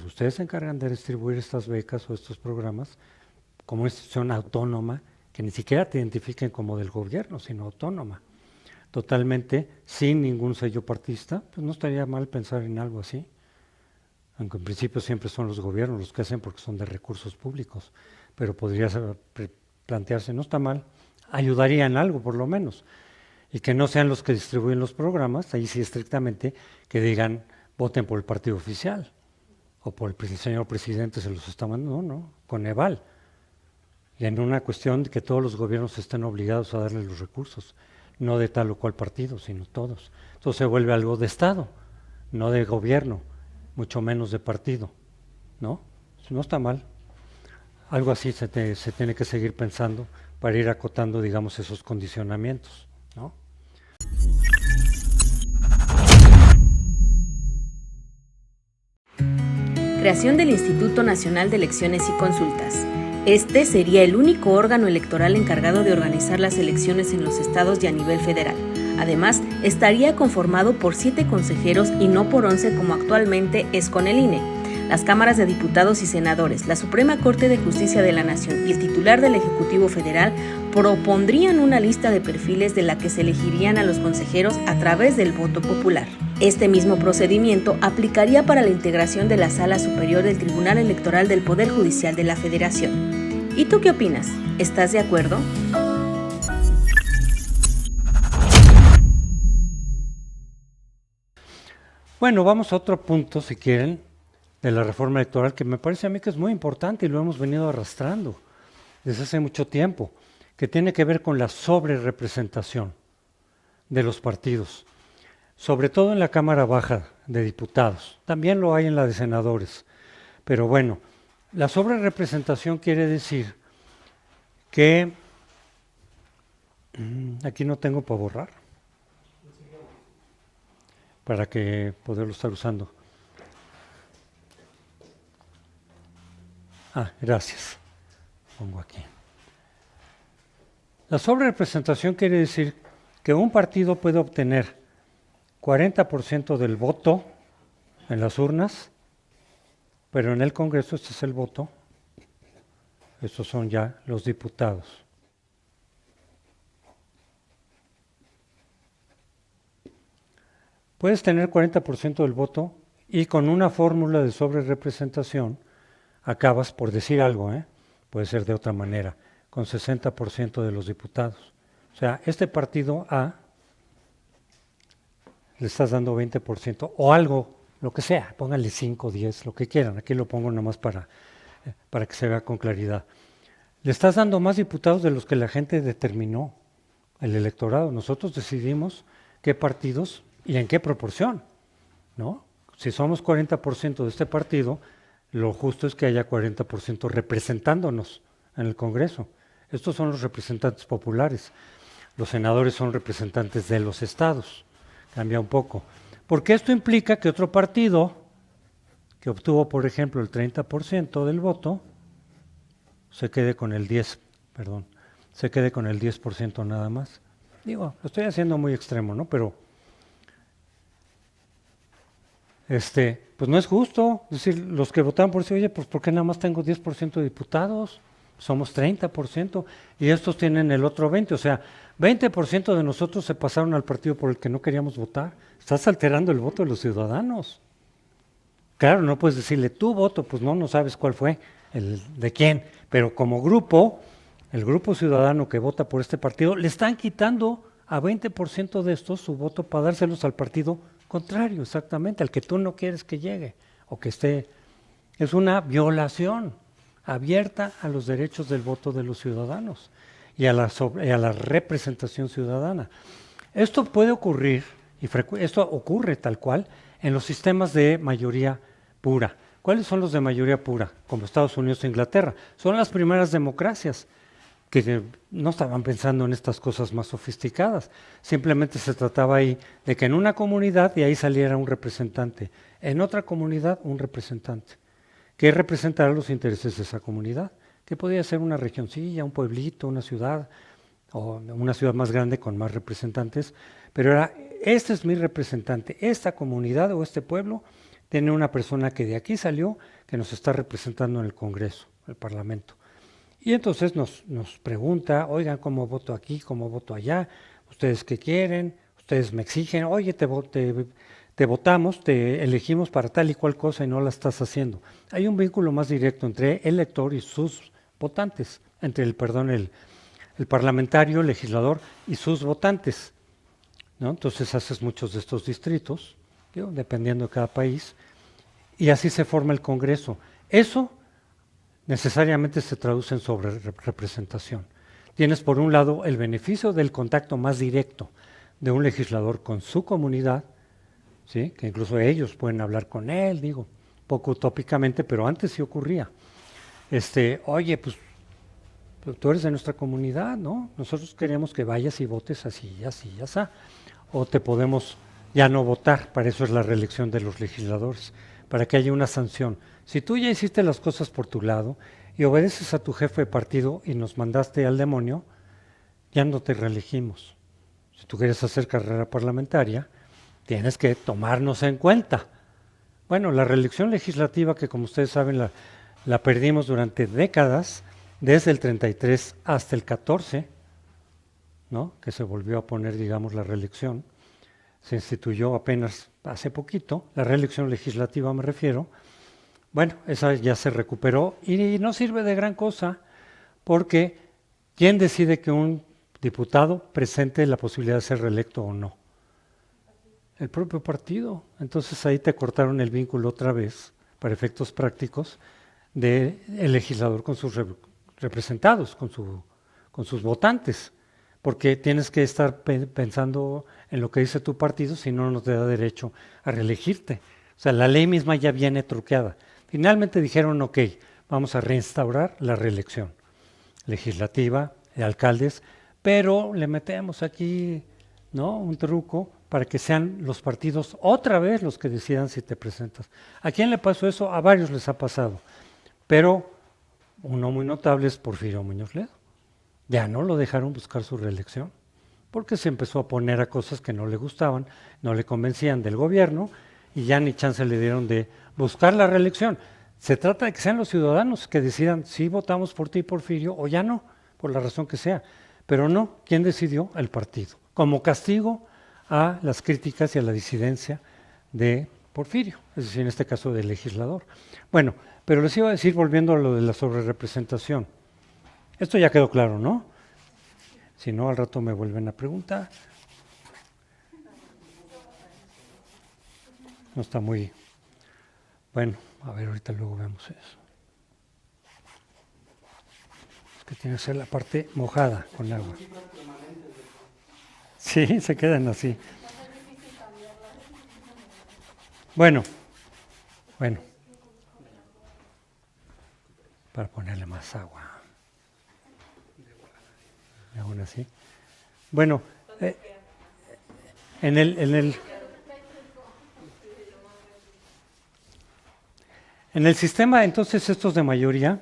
ustedes se encargan de distribuir estas becas o estos programas como una institución autónoma, que ni siquiera te identifiquen como del gobierno, sino autónoma, totalmente sin ningún sello partista. Pues no estaría mal pensar en algo así, aunque en principio siempre son los gobiernos los que hacen porque son de recursos públicos, pero podría plantearse, no está mal, ayudaría en algo por lo menos, y que no sean los que distribuyen los programas, ahí sí estrictamente, que digan, voten por el partido oficial, o por el señor presidente se los está mandando, no, Coneval, y en una cuestión de que todos los gobiernos estén obligados a darle los recursos, no de tal o cual partido, sino todos. Entonces se vuelve algo de Estado, no de gobierno, mucho menos de partido, ¿no? No está mal. Algo así se tiene que seguir pensando para ir acotando, digamos, esos condicionamientos, ¿no? Creación del Instituto Nacional de Elecciones y Consultas. Este sería el único órgano electoral encargado de organizar las elecciones en los estados y a nivel federal. Además, estaría conformado por 7 consejeros y no por 11 como actualmente es con el INE. Las cámaras de diputados y senadores, la Suprema Corte de Justicia de la Nación y el titular del Ejecutivo Federal propondrían una lista de perfiles de la que se elegirían a los consejeros a través del voto popular. Este mismo procedimiento aplicaría para la integración de la Sala Superior del Tribunal Electoral del Poder Judicial de la Federación. ¿Y tú qué opinas? ¿Estás de acuerdo? Bueno, vamos a otro punto, si quieren, de la reforma electoral, que me parece a mí que es muy importante y lo hemos venido arrastrando desde hace mucho tiempo, que tiene que ver con la sobrerepresentación de los partidos, sobre todo en la Cámara Baja de Diputados. También lo hay en la de senadores. Pero bueno, la sobrerepresentación quiere decir que... Aquí no tengo para borrar, para que poderlo estar usando. Gracias. Pongo aquí. La sobrerepresentación quiere decir que un partido puede obtener 40% del voto en las urnas, pero en el Congreso este es el voto, estos son ya los diputados. Puedes tener 40% del voto y con una fórmula de sobrerepresentación acabas, por decir algo, puede ser de otra manera, con 60% de los diputados. O sea, este partido A le estás dando 20% o algo, lo que sea, pónganle 5, 10, lo que quieran, aquí lo pongo nomás para que se vea con claridad. Le estás dando más diputados de los que la gente determinó, el electorado. Nosotros decidimos qué partidos y en qué proporción, ¿no? Si somos 40% de este partido, lo justo es que haya 40% representándonos en el Congreso. Estos son los representantes populares. Los senadores son representantes de los estados. Cambia un poco. Porque esto implica que otro partido, que obtuvo, por ejemplo, el 30% del voto, se quede con el 10% nada más. Digo, lo estoy haciendo muy extremo, ¿no? Pero pues no es justo. Es decir, los que votaron por eso, oye, pues ¿por qué nada más tengo 10% de diputados? Somos 30% y estos tienen el otro 20%. O sea, 20% de nosotros se pasaron al partido por el que no queríamos votar. Estás alterando el voto de los ciudadanos. Claro, no puedes decirle tu voto, pues no sabes cuál fue, el de quién. Pero como grupo, el grupo ciudadano que vota por este partido, le están quitando a 20% de estos su voto para dárselos al partido contrario, exactamente, al que tú no quieres que llegue o que esté. Es una violación abierta a los derechos del voto de los ciudadanos y a la representación ciudadana. Esto puede ocurrir, y esto ocurre tal cual, en los sistemas de mayoría pura. ¿Cuáles son los de mayoría pura? Como Estados Unidos e Inglaterra. Son las primeras democracias que no estaban pensando en estas cosas más sofisticadas. Simplemente se trataba ahí de que en una comunidad de ahí saliera un representante, en otra comunidad un representante, que representara los intereses de esa comunidad, que podía ser una regioncilla, un pueblito, una ciudad, o una ciudad más grande con más representantes, pero era, este es mi representante, esta comunidad o este pueblo tiene una persona que de aquí salió, que nos está representando en el Congreso, el Parlamento. Y entonces nos pregunta, oigan, ¿cómo voto aquí, cómo voto allá? ¿Ustedes qué quieren? ¿Ustedes me exigen? Oye, te votamos, te elegimos para tal y cual cosa y no la estás haciendo. Hay un vínculo más directo entre el elector y sus votantes, entre el parlamentario, el legislador y sus votantes, ¿no? Entonces haces muchos de estos distritos, dependiendo de cada país, y así se forma el Congreso. Eso necesariamente se traduce en sobrerepresentación. Tienes por un lado el beneficio del contacto más directo de un legislador con su comunidad, ¿sí? Que incluso ellos pueden hablar con él, poco utópicamente, pero antes sí ocurría. Oye, pues tú eres de nuestra comunidad, ¿no? Nosotros queremos que vayas y votes así, así, así. O te podemos ya no votar, para eso es la reelección de los legisladores, para que haya una sanción. Si tú ya hiciste las cosas por tu lado y obedeces a tu jefe de partido y nos mandaste al demonio, ya no te reelegimos. Si tú quieres hacer carrera parlamentaria, tienes que tomarnos en cuenta. Bueno, la reelección legislativa, que como ustedes saben la perdimos durante décadas, desde el 33 hasta el 14, ¿no? Que se volvió a poner, digamos, la reelección. Se instituyó apenas hace poquito, la reelección legislativa me refiero. Bueno, esa ya se recuperó y no sirve de gran cosa, porque ¿quién decide que un diputado presente la posibilidad de ser reelecto o no? El propio partido. Entonces ahí te cortaron el vínculo otra vez, para efectos prácticos, del legislador con sus representados, con sus votantes, porque tienes que estar pensando en lo que dice tu partido, si no, no te da derecho a reelegirte. O sea, la ley misma ya viene truqueada. Finalmente dijeron, ok, vamos a reinstaurar la reelección legislativa de alcaldes, pero le metemos aquí, ¿no?, un truco para que sean los partidos otra vez los que decidan si te presentas. ¿A quién le pasó eso? A varios les ha pasado, pero uno muy notable es Porfirio Muñoz Ledo. Ya no lo dejaron buscar su reelección, porque se empezó a poner a cosas que no le gustaban, no le convencían del gobierno, y ya ni chance le dieron de buscar la reelección. Se trata de que sean los ciudadanos que decidan si votamos por ti, Porfirio, o ya no, por la razón que sea. Pero no, ¿quién decidió? El partido, como castigo a las críticas y a la disidencia de Porfirio, es decir, en este caso del legislador. Bueno, pero les iba a decir, volviendo a lo de la sobrerepresentación. Esto ya quedó claro, ¿no? Si no, al rato me vuelven a preguntar. No está muy... Bueno, a ver, ahorita luego vemos eso. Es que tiene que ser la parte mojada con agua. Sí, se quedan así. Bueno. Para ponerle más agua. Aún así. Bueno, en el sistema, entonces, estos de mayoría,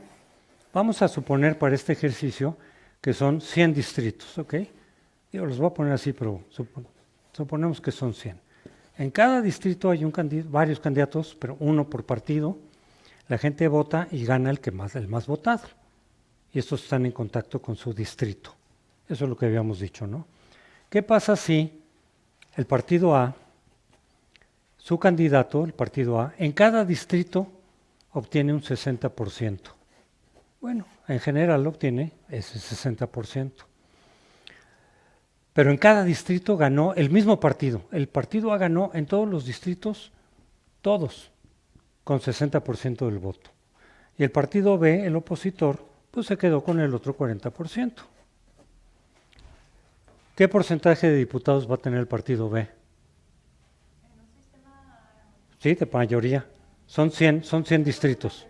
vamos a suponer para este ejercicio que son 100 distritos, ¿ok? Yo los voy a poner así, pero suponemos que son 100. En cada distrito hay varios candidatos, pero uno por partido. La gente vota y gana el más votado. Y estos están en contacto con su distrito. Eso es lo que habíamos dicho, ¿no? ¿Qué pasa si el partido A, su candidato, el partido A, en cada distrito obtiene un 60%? Bueno, en general obtiene ese 60%. Pero en cada distrito ganó el mismo partido. El partido A ganó en todos los distritos, todos, con 60% del voto. Y el partido B, el opositor, pues se quedó con el otro 40%. ¿Qué porcentaje de diputados va a tener el partido B? Sí, de mayoría. Son 100 distritos.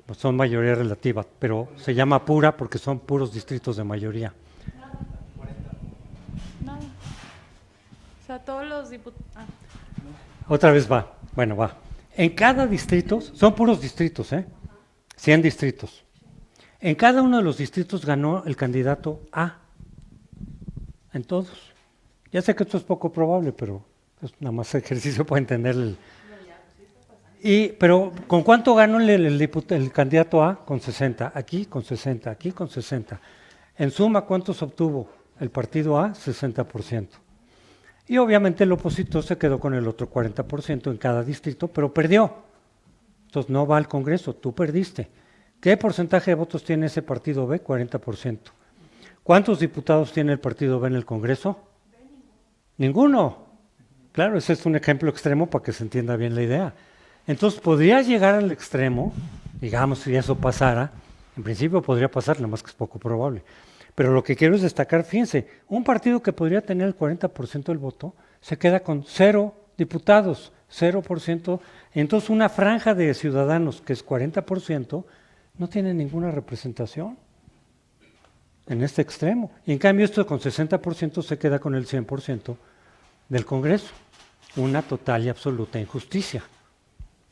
Pues son mayoría relativa, pero se llama pura porque son puros distritos de mayoría. Nada. O sea, todos los diputados... Otra vez va. Bueno, va. En cada distrito, son puros distritos, 100 distritos. En cada uno de los distritos ganó el candidato A. En todos. Ya sé que esto es poco probable, pero es nada más ejercicio para entender. Pero ¿con cuánto ganó el candidato A? Con 60. Aquí con 60, aquí con 60. En suma, ¿cuántos obtuvo el partido A? 60%. Y obviamente el opositor se quedó con el otro 40% en cada distrito, pero perdió. Entonces no va al Congreso, tú perdiste. ¿Qué porcentaje de votos tiene ese partido B? 40%. ¿Cuántos diputados tiene el partido B en el Congreso? Ninguno. Claro, ese es un ejemplo extremo para que se entienda bien la idea. Entonces podría llegar al extremo, digamos, si eso pasara, en principio podría pasar, nada más que es poco probable. Pero lo que quiero es destacar, fíjense, un partido que podría tener el 40% del voto se queda con 0 diputados, 0%. Entonces una franja de ciudadanos, que es 40%, no tiene ninguna representación en este extremo. Y en cambio esto con 60% se queda con el 100% del Congreso. Una total y absoluta injusticia,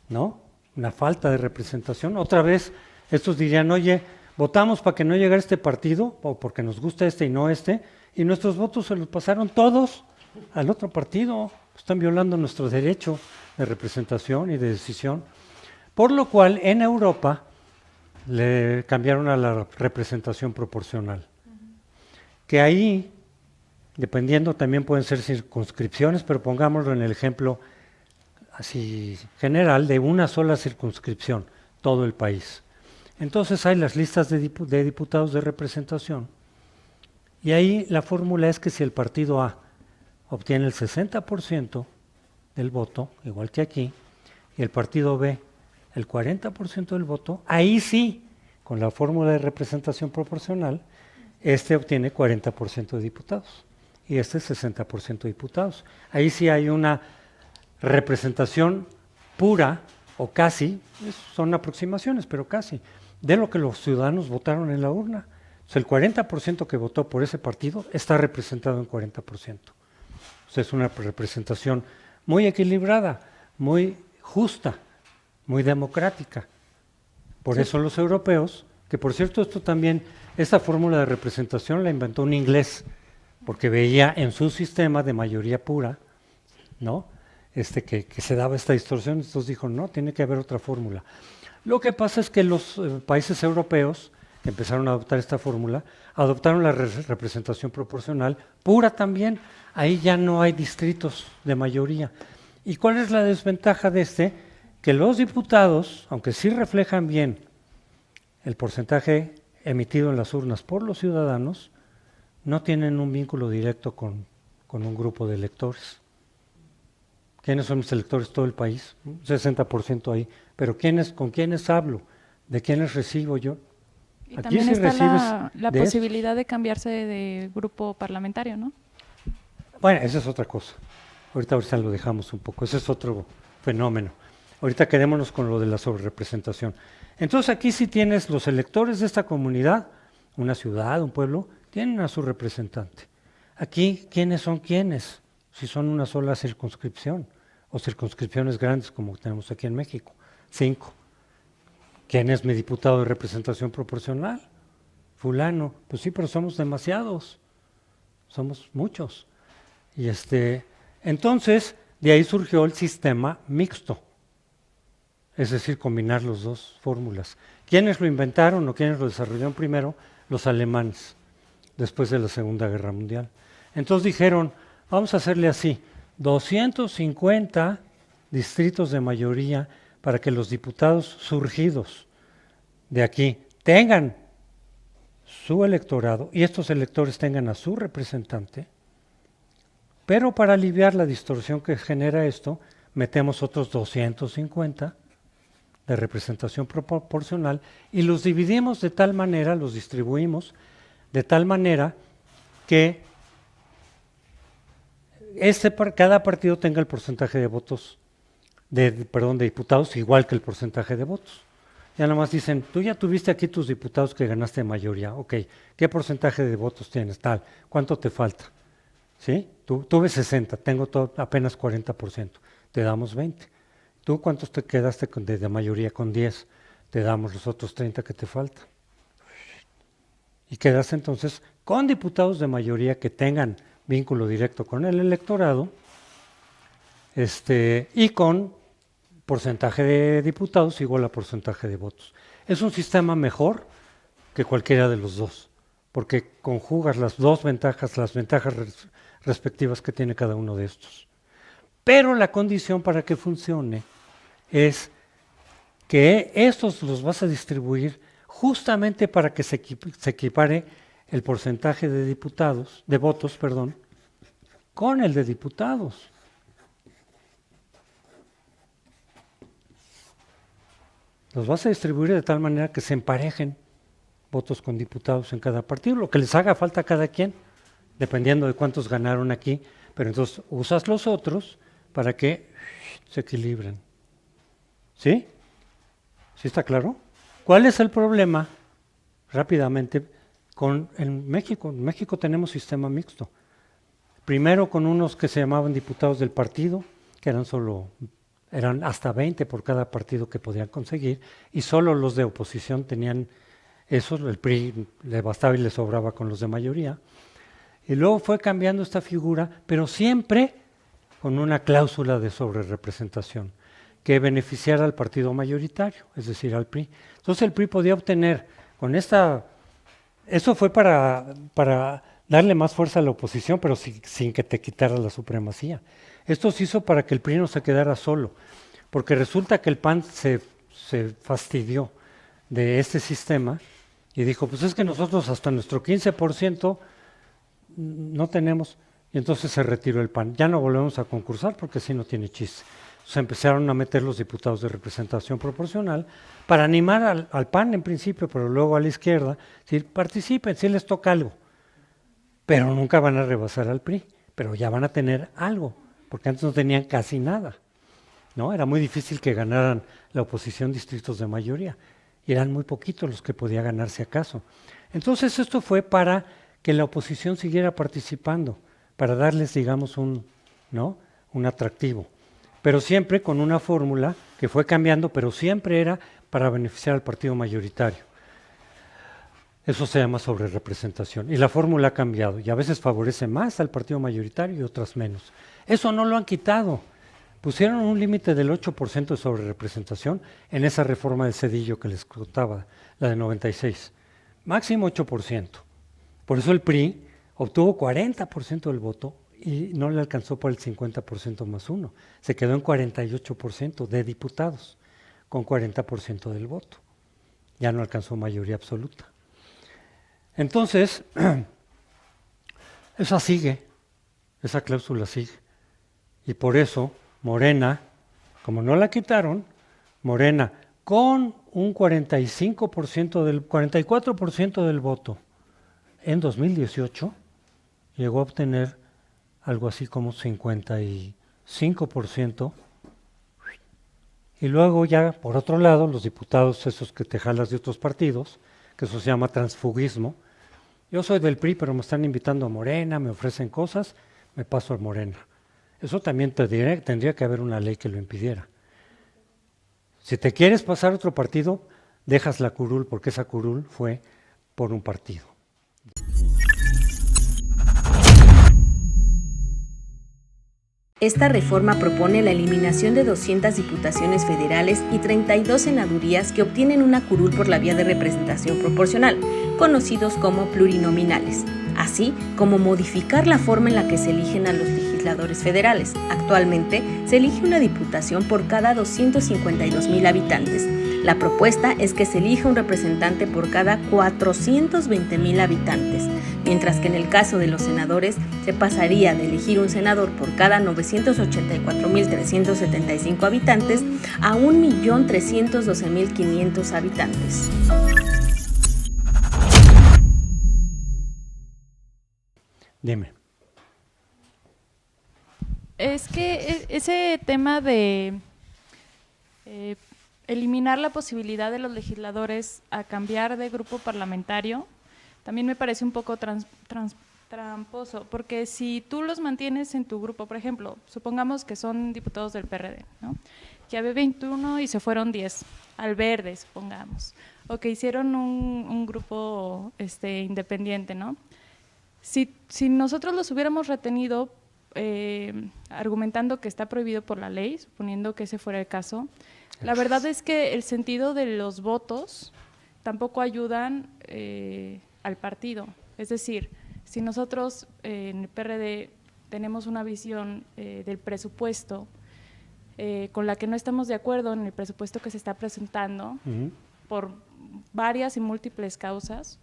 ¿no? Una falta de representación. Otra vez, estos dirían, oye, votamos para que no llegara este partido, o porque nos gusta este y no este, y nuestros votos se los pasaron todos al otro partido. Están violando nuestro derecho de representación y de decisión. Por lo cual, en Europa, le cambiaron a la representación proporcional. Que ahí, dependiendo, también pueden ser circunscripciones, pero pongámoslo en el ejemplo así general de una sola circunscripción, todo el país. Entonces hay las listas de diputados de representación y ahí la fórmula es que si el partido A obtiene el 60% del voto, igual que aquí, y el partido B el 40% del voto, ahí sí, con la fórmula de representación proporcional, este obtiene 40% de diputados y este 60% de diputados. Ahí sí hay una representación pura o casi, son aproximaciones, pero casi, de lo que los ciudadanos votaron en la urna. O sea, el 40% que votó por ese partido está representado en 40%. O sea, es una representación muy equilibrada, muy justa, muy democrática. Por eso los europeos, que por cierto esto también, esta fórmula de representación la inventó un inglés, porque veía en su sistema de mayoría pura, ¿no? Que se daba esta distorsión, entonces dijo, no, tiene que haber otra fórmula. Lo que pasa es que los países europeos que empezaron a adoptar esta fórmula, adoptaron la representación proporcional pura también, ahí ya no hay distritos de mayoría. ¿Y cuál es la desventaja de este? Que los diputados, aunque sí reflejan bien el porcentaje emitido en las urnas por los ciudadanos, no tienen un vínculo directo con un grupo de electores. ¿Quiénes son mis electores? Todo el país, un 60% ahí. Pero ¿con quiénes hablo? ¿De quiénes recibo yo? Y Aquí también sí está la de posibilidad de cambiarse de grupo parlamentario, ¿no? Bueno, esa es otra cosa. Ahorita lo dejamos un poco. Ese es otro fenómeno. Ahorita quedémonos con lo de la sobrerepresentación. Entonces aquí sí tienes los electores de esta comunidad, una ciudad, un pueblo, tienen a su representante. Aquí, ¿quiénes son quiénes? Si son una sola circunscripción o circunscripciones grandes como tenemos aquí en México, 5. ¿Quién es mi diputado de representación proporcional? Fulano. Pues sí, pero somos demasiados, somos muchos. Y entonces, de ahí surgió el sistema mixto, es decir, combinar las dos fórmulas. ¿Quiénes lo inventaron o quiénes lo desarrollaron primero? Los alemanes, después de la Segunda Guerra Mundial. Entonces dijeron, vamos a hacerle así, 250 distritos de mayoría para que los diputados surgidos de aquí tengan su electorado y estos electores tengan a su representante, pero para aliviar la distorsión que genera esto, metemos otros 250 de representación proporcional y los dividimos de tal manera, los distribuimos de tal manera que cada partido tenga el porcentaje de votos, de diputados igual que el porcentaje de votos. Ya nomás dicen, tú ya tuviste aquí tus diputados que ganaste mayoría, ok, ¿qué porcentaje de votos tienes? Tal, ¿cuánto te falta? ¿Sí? Tuve 60, tengo apenas 40%, te damos 20. ¿Tú cuántos te quedaste de mayoría? Con 10, te damos los otros 30 que te faltan. Y quedas entonces con diputados de mayoría que tengan vínculo directo con el electorado, y con porcentaje de diputados igual a porcentaje de votos. Es un sistema mejor que cualquiera de los dos, porque conjugas las ventajas respectivas que tiene cada uno de estos. Pero la condición para que funcione es que estos los vas a distribuir justamente para que se equipare el porcentaje de votos, con el de diputados. Los vas a distribuir de tal manera que se emparejen votos con diputados en cada partido, lo que les haga falta a cada quien, dependiendo de cuántos ganaron aquí, pero entonces usas los otros para que se equilibren. ¿Sí? ¿Sí está claro? ¿Cuál es el problema? Rápidamente, en México. En México tenemos sistema mixto. Primero con unos que se llamaban diputados del partido, que eran hasta 20 por cada partido que podían conseguir, y solo los de oposición tenían eso, el PRI le bastaba y le sobraba con los de mayoría. Y luego fue cambiando esta figura, pero siempre con una cláusula de sobrerepresentación que beneficiara al partido mayoritario, es decir, al PRI. Entonces el PRI podía obtener con eso fue para darle más fuerza a la oposición, pero sin que te quitara la supremacía. Esto se hizo para que el PRI no se quedara solo, porque resulta que el PAN se fastidió de este sistema y dijo, pues es que nosotros hasta nuestro 15% no tenemos, y entonces se retiró el PAN. Ya no volvemos a concursar porque así no tiene chiste. Se empezaron a meter los diputados de representación proporcional para animar al PAN en principio, pero luego a la izquierda, decir, participen, si les toca algo, pero nunca van a rebasar al PRI, pero ya van a tener algo, porque antes no tenían casi nada, ¿no? Era muy difícil que ganaran la oposición distritos de mayoría, y eran muy poquitos los que podía ganar si acaso. Entonces esto fue para que la oposición siguiera participando, para darles, digamos, un atractivo. Pero siempre con una fórmula que fue cambiando, pero siempre era para beneficiar al partido mayoritario. Eso se llama sobrerepresentación. Y la fórmula ha cambiado, y a veces favorece más al partido mayoritario y otras menos. Eso no lo han quitado. Pusieron un límite del 8% de sobrerepresentación en esa reforma del Cedillo que les contaba, la de 96. Máximo 8%. Por eso el PRI obtuvo 40% del voto, y no le alcanzó por el 50% más uno. Se quedó en 48% de diputados, con 40% del voto. Ya no alcanzó mayoría absoluta. Entonces, esa cláusula sigue. Y por eso, Morena, como no la quitaron, Morena, con un 44% del voto en 2018, llegó a obtener algo así como 55%, y luego ya, por otro lado, los diputados esos que te jalas de otros partidos, que eso se llama transfugismo. Yo soy del PRI, pero me están invitando a Morena, me ofrecen cosas, me paso a Morena. Eso también tendría que haber una ley que lo impidiera. Si te quieres pasar a otro partido, dejas la curul, porque esa curul fue por un partido. Esta reforma propone la eliminación de 200 diputaciones federales y 32 senadurías que obtienen una curul por la vía de representación proporcional, conocidos como plurinominales, así como modificar la forma en la que se eligen a los legisladores federales. Actualmente se elige una diputación por cada 252,000 habitantes. La propuesta es que se elija un representante por cada 420,000 habitantes, mientras que en el caso de los senadores se pasaría de elegir un senador por cada 984,375 habitantes a 1,312,500 habitantes. Dime. Es que ese tema de eliminar la posibilidad de los legisladores a cambiar de grupo parlamentario también me parece un poco tramposo, porque si tú los mantienes en tu grupo, por ejemplo, supongamos que son diputados del PRD, ¿no? Que había 21 y se fueron 10, al Verde, supongamos, o que hicieron un grupo independiente, ¿no? Si nosotros los hubiéramos retenido argumentando que está prohibido por la ley, suponiendo que ese fuera el caso, la verdad es que el sentido de los votos tampoco ayudan al partido. Es decir, si nosotros en el PRD tenemos una visión del presupuesto con la que no estamos de acuerdo en el presupuesto que se está presentando por varias y múltiples causas,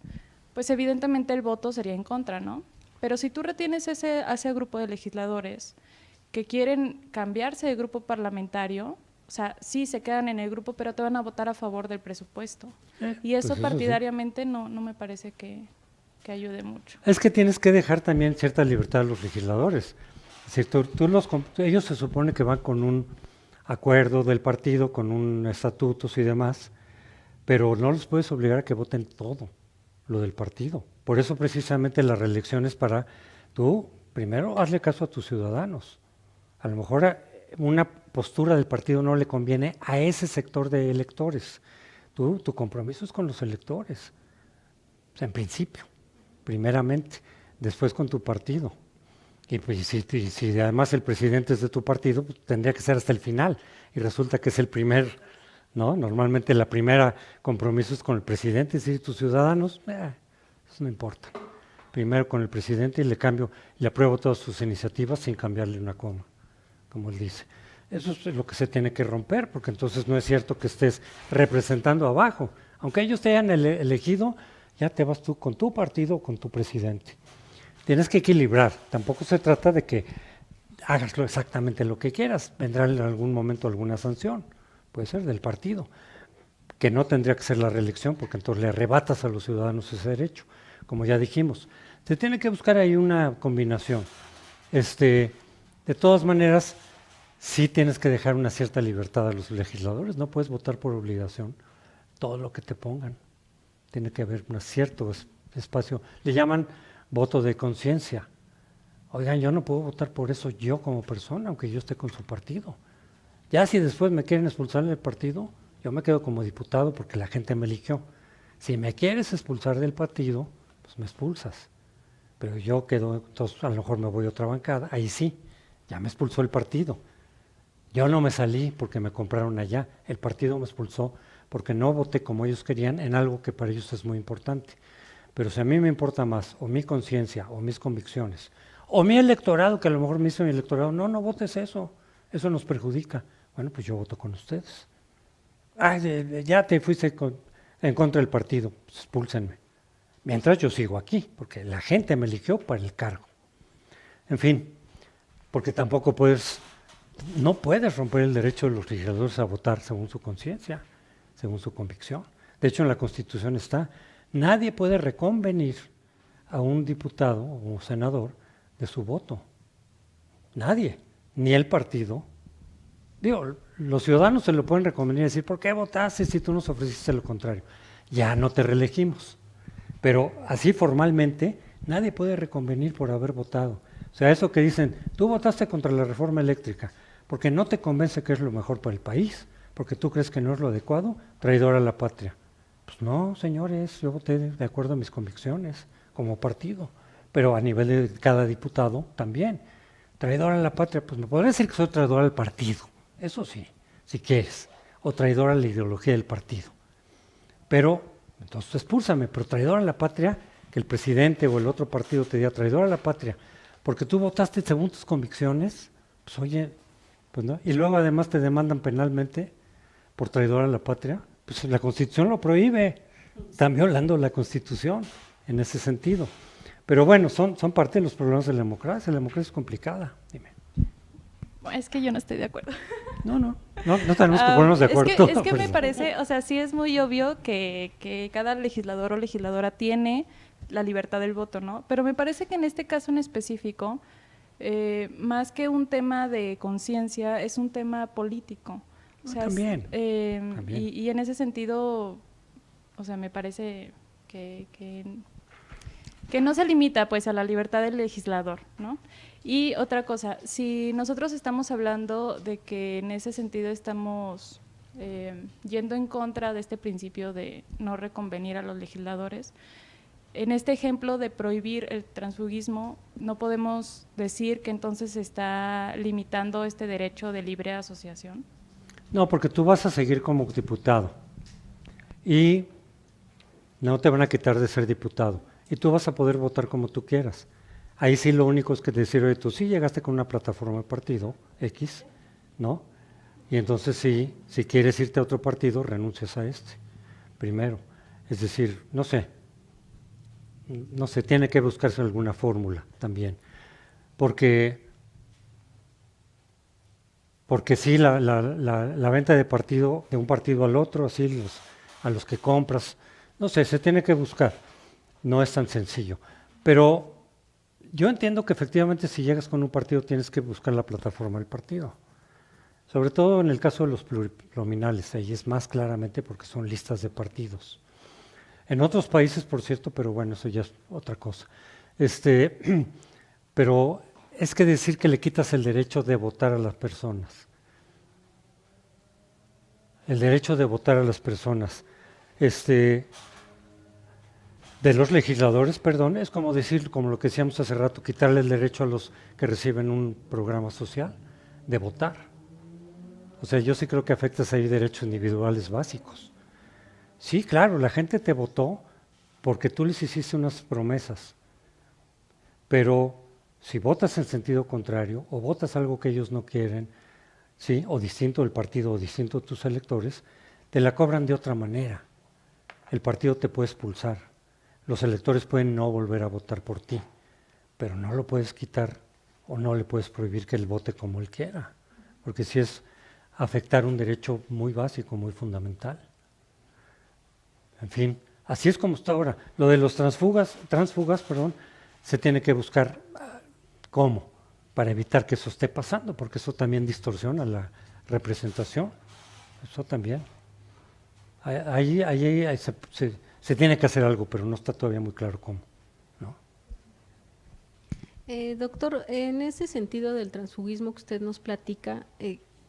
pues evidentemente el voto sería en contra, ¿no? Pero si tú retienes ese grupo de legisladores que quieren cambiarse de grupo parlamentario, o sea, sí se quedan en el grupo, pero te van a votar a favor del presupuesto. Y eso pues partidariamente sí. no me parece que ayude mucho. Es que tienes que dejar también cierta libertad a los legisladores. Es decir, ellos se supone que van con un acuerdo del partido, con un estatutos y demás, pero no los puedes obligar a que voten todo lo del partido. Por eso precisamente la reelección es para tú, primero, hazle caso a tus ciudadanos. A lo mejor una postura del partido no le conviene a ese sector de electores. Tu compromiso es con los electores, o sea, en principio, primeramente, después con tu partido. Y pues si además el presidente es de tu partido, pues tendría que ser hasta el final. Y resulta que es el primer, ¿no? Normalmente la primera compromiso es con el presidente, y tus ciudadanos, eso no importa. Primero con el presidente y le apruebo todas sus iniciativas sin cambiarle una coma, como él dice. Eso es lo que se tiene que romper, porque entonces no es cierto que estés representando abajo. Aunque ellos te hayan elegido, ya te vas tú con tu partido o con tu presidente. Tienes que equilibrar. Tampoco se trata de que hagas exactamente lo que quieras. Vendrá en algún momento alguna sanción, puede ser del partido, que no tendría que ser la reelección, porque entonces le arrebatas a los ciudadanos ese derecho, como ya dijimos. Se tiene que buscar ahí una combinación. De todas maneras, sí tienes que dejar una cierta libertad a los legisladores, no puedes votar por obligación todo lo que te pongan. Tiene que haber un cierto espacio, le llaman voto de conciencia. Oigan, yo no puedo votar por eso yo como persona, aunque yo esté con su partido. Ya si después me quieren expulsar del partido, yo me quedo como diputado porque la gente me eligió. Si me quieres expulsar del partido, pues me expulsas. Pero yo quedo, entonces a lo mejor me voy a otra bancada, ahí sí, ya me expulsó el partido. Yo no me salí porque me compraron allá, el partido me expulsó porque no voté como ellos querían en algo que para ellos es muy importante. Pero si a mí me importa más o mi conciencia o mis convicciones o mi electorado, que a lo mejor me dice mi electorado, no votes eso nos perjudica. Bueno, pues yo voto con ustedes. Ya te fuiste en contra del partido, pues expúlsenme. Mientras yo sigo aquí, porque la gente me eligió para el cargo. En fin, porque tampoco no puedes romper el derecho de los legisladores a votar según su conciencia, según su convicción. De hecho, en la Constitución está, nadie puede reconvenir a un diputado o un senador de su voto. Nadie, ni el partido. Digo, los ciudadanos se lo pueden reconvenir y decir, ¿por qué votaste si tú nos ofreciste lo contrario? Ya no te reelegimos. Pero así formalmente, nadie puede reconvenir por haber votado. O sea, eso que dicen, tú votaste contra la reforma eléctrica, porque no te convence que es lo mejor para el país, porque tú crees que no es lo adecuado, traidor a la patria. Pues no, señores, yo voté de acuerdo a mis convicciones como partido, pero a nivel de cada diputado también. Traidor a la patria, pues me podría decir que soy traidor al partido, eso sí, si quieres, o traidor a la ideología del partido. Pero, entonces expúlsame, pero traidor a la patria, que el presidente o el otro partido te diga traidor a la patria, porque tú votaste según tus convicciones, pues oye, pues no, y luego además te demandan penalmente por traidor a la patria, pues la Constitución lo prohíbe, están violando la Constitución en ese sentido. Pero bueno, son parte de los problemas de la democracia es complicada, dime. Es que yo no estoy de acuerdo. No tenemos que ponernos de acuerdo. Es que me parece, o sea, sí es muy obvio que cada legislador o legisladora tiene la libertad del voto, ¿no? Pero me parece que en este caso en específico, más que un tema de conciencia, es un tema político. O sea, también. Y en ese sentido, o sea, me parece que no se limita pues a la libertad del legislador, ¿no? Y otra cosa, si nosotros estamos hablando de que en ese sentido estamos yendo en contra de este principio de no reconvenir a los legisladores, en este ejemplo de prohibir el transfugismo, no podemos decir que entonces se está limitando este derecho de libre asociación. No, porque tú vas a seguir como diputado y no te van a quitar de ser diputado y tú vas a poder votar como tú quieras. Ahí sí lo único es que decir, oye, tú sí llegaste con una plataforma de partido X, ¿no? Y entonces sí, si quieres irte a otro partido, renuncias a este, primero. Es decir, no sé, tiene que buscarse alguna fórmula también. Porque sí, la venta de partido, de un partido al otro, así a los que compras, no sé, se tiene que buscar. No es tan sencillo. Pero Yo entiendo que efectivamente si llegas con un partido tienes que buscar la plataforma del partido. Sobre todo en el caso de los plurinominales, ahí es más claramente porque son listas de partidos. En otros países, por cierto, pero bueno, eso ya es otra cosa. Pero es que decir que le quitas el derecho de votar a las personas. El derecho de votar a las personas. De los legisladores, perdón, es como decir, como lo que decíamos hace rato, quitarle el derecho a los que reciben un programa social de votar. O sea, yo sí creo que afectas ahí derechos individuales básicos. Sí, claro, la gente te votó porque tú les hiciste unas promesas, pero si votas en sentido contrario o votas algo que ellos no quieren, sí, o distinto del partido o distinto de tus electores, te la cobran de otra manera. El partido te puede expulsar. Los electores pueden no volver a votar por ti, pero no lo puedes quitar o no le puedes prohibir que él vote como él quiera, porque si es afectar un derecho muy básico, muy fundamental. En fin, así es como está ahora. Lo de los transfugas, se tiene que buscar cómo, para evitar que eso esté pasando, porque eso también distorsiona la representación. Eso también. Ahí se tiene que hacer algo, pero no está todavía muy claro cómo, ¿no? Doctor, en ese sentido del transfugismo que usted nos platica,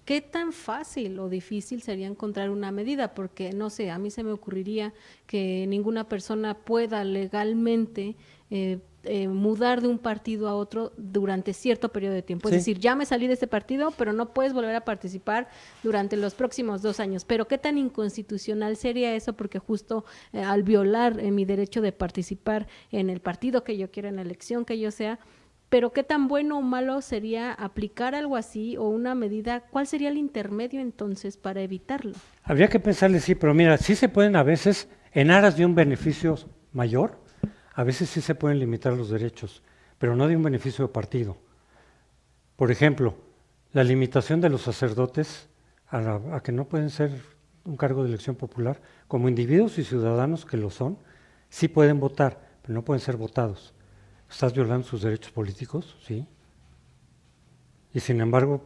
¿qué tan fácil o difícil sería encontrar una medida? Porque, no sé, a mí se me ocurriría que ninguna persona pueda legalmente mudar de un partido a otro durante cierto periodo de tiempo. Sí. Es decir, ya me salí de este partido, pero no puedes volver a participar durante los próximos 2 años. Pero ¿qué tan inconstitucional sería eso? Porque justo al violar mi derecho de participar en el partido que yo quiera, en la elección que yo sea, pero ¿qué tan bueno o malo sería aplicar algo así o una medida? ¿Cuál sería el intermedio entonces para evitarlo? Habría que pensarle, sí, pero mira, sí se pueden a veces, en aras de un beneficio mayor, a veces sí se pueden limitar los derechos, pero no de un beneficio de partido. Por ejemplo, la limitación de los sacerdotes a que no pueden ser un cargo de elección popular, como individuos y ciudadanos que lo son, sí pueden votar, pero no pueden ser votados. ¿Estás violando sus derechos políticos? Sí. Y sin embargo,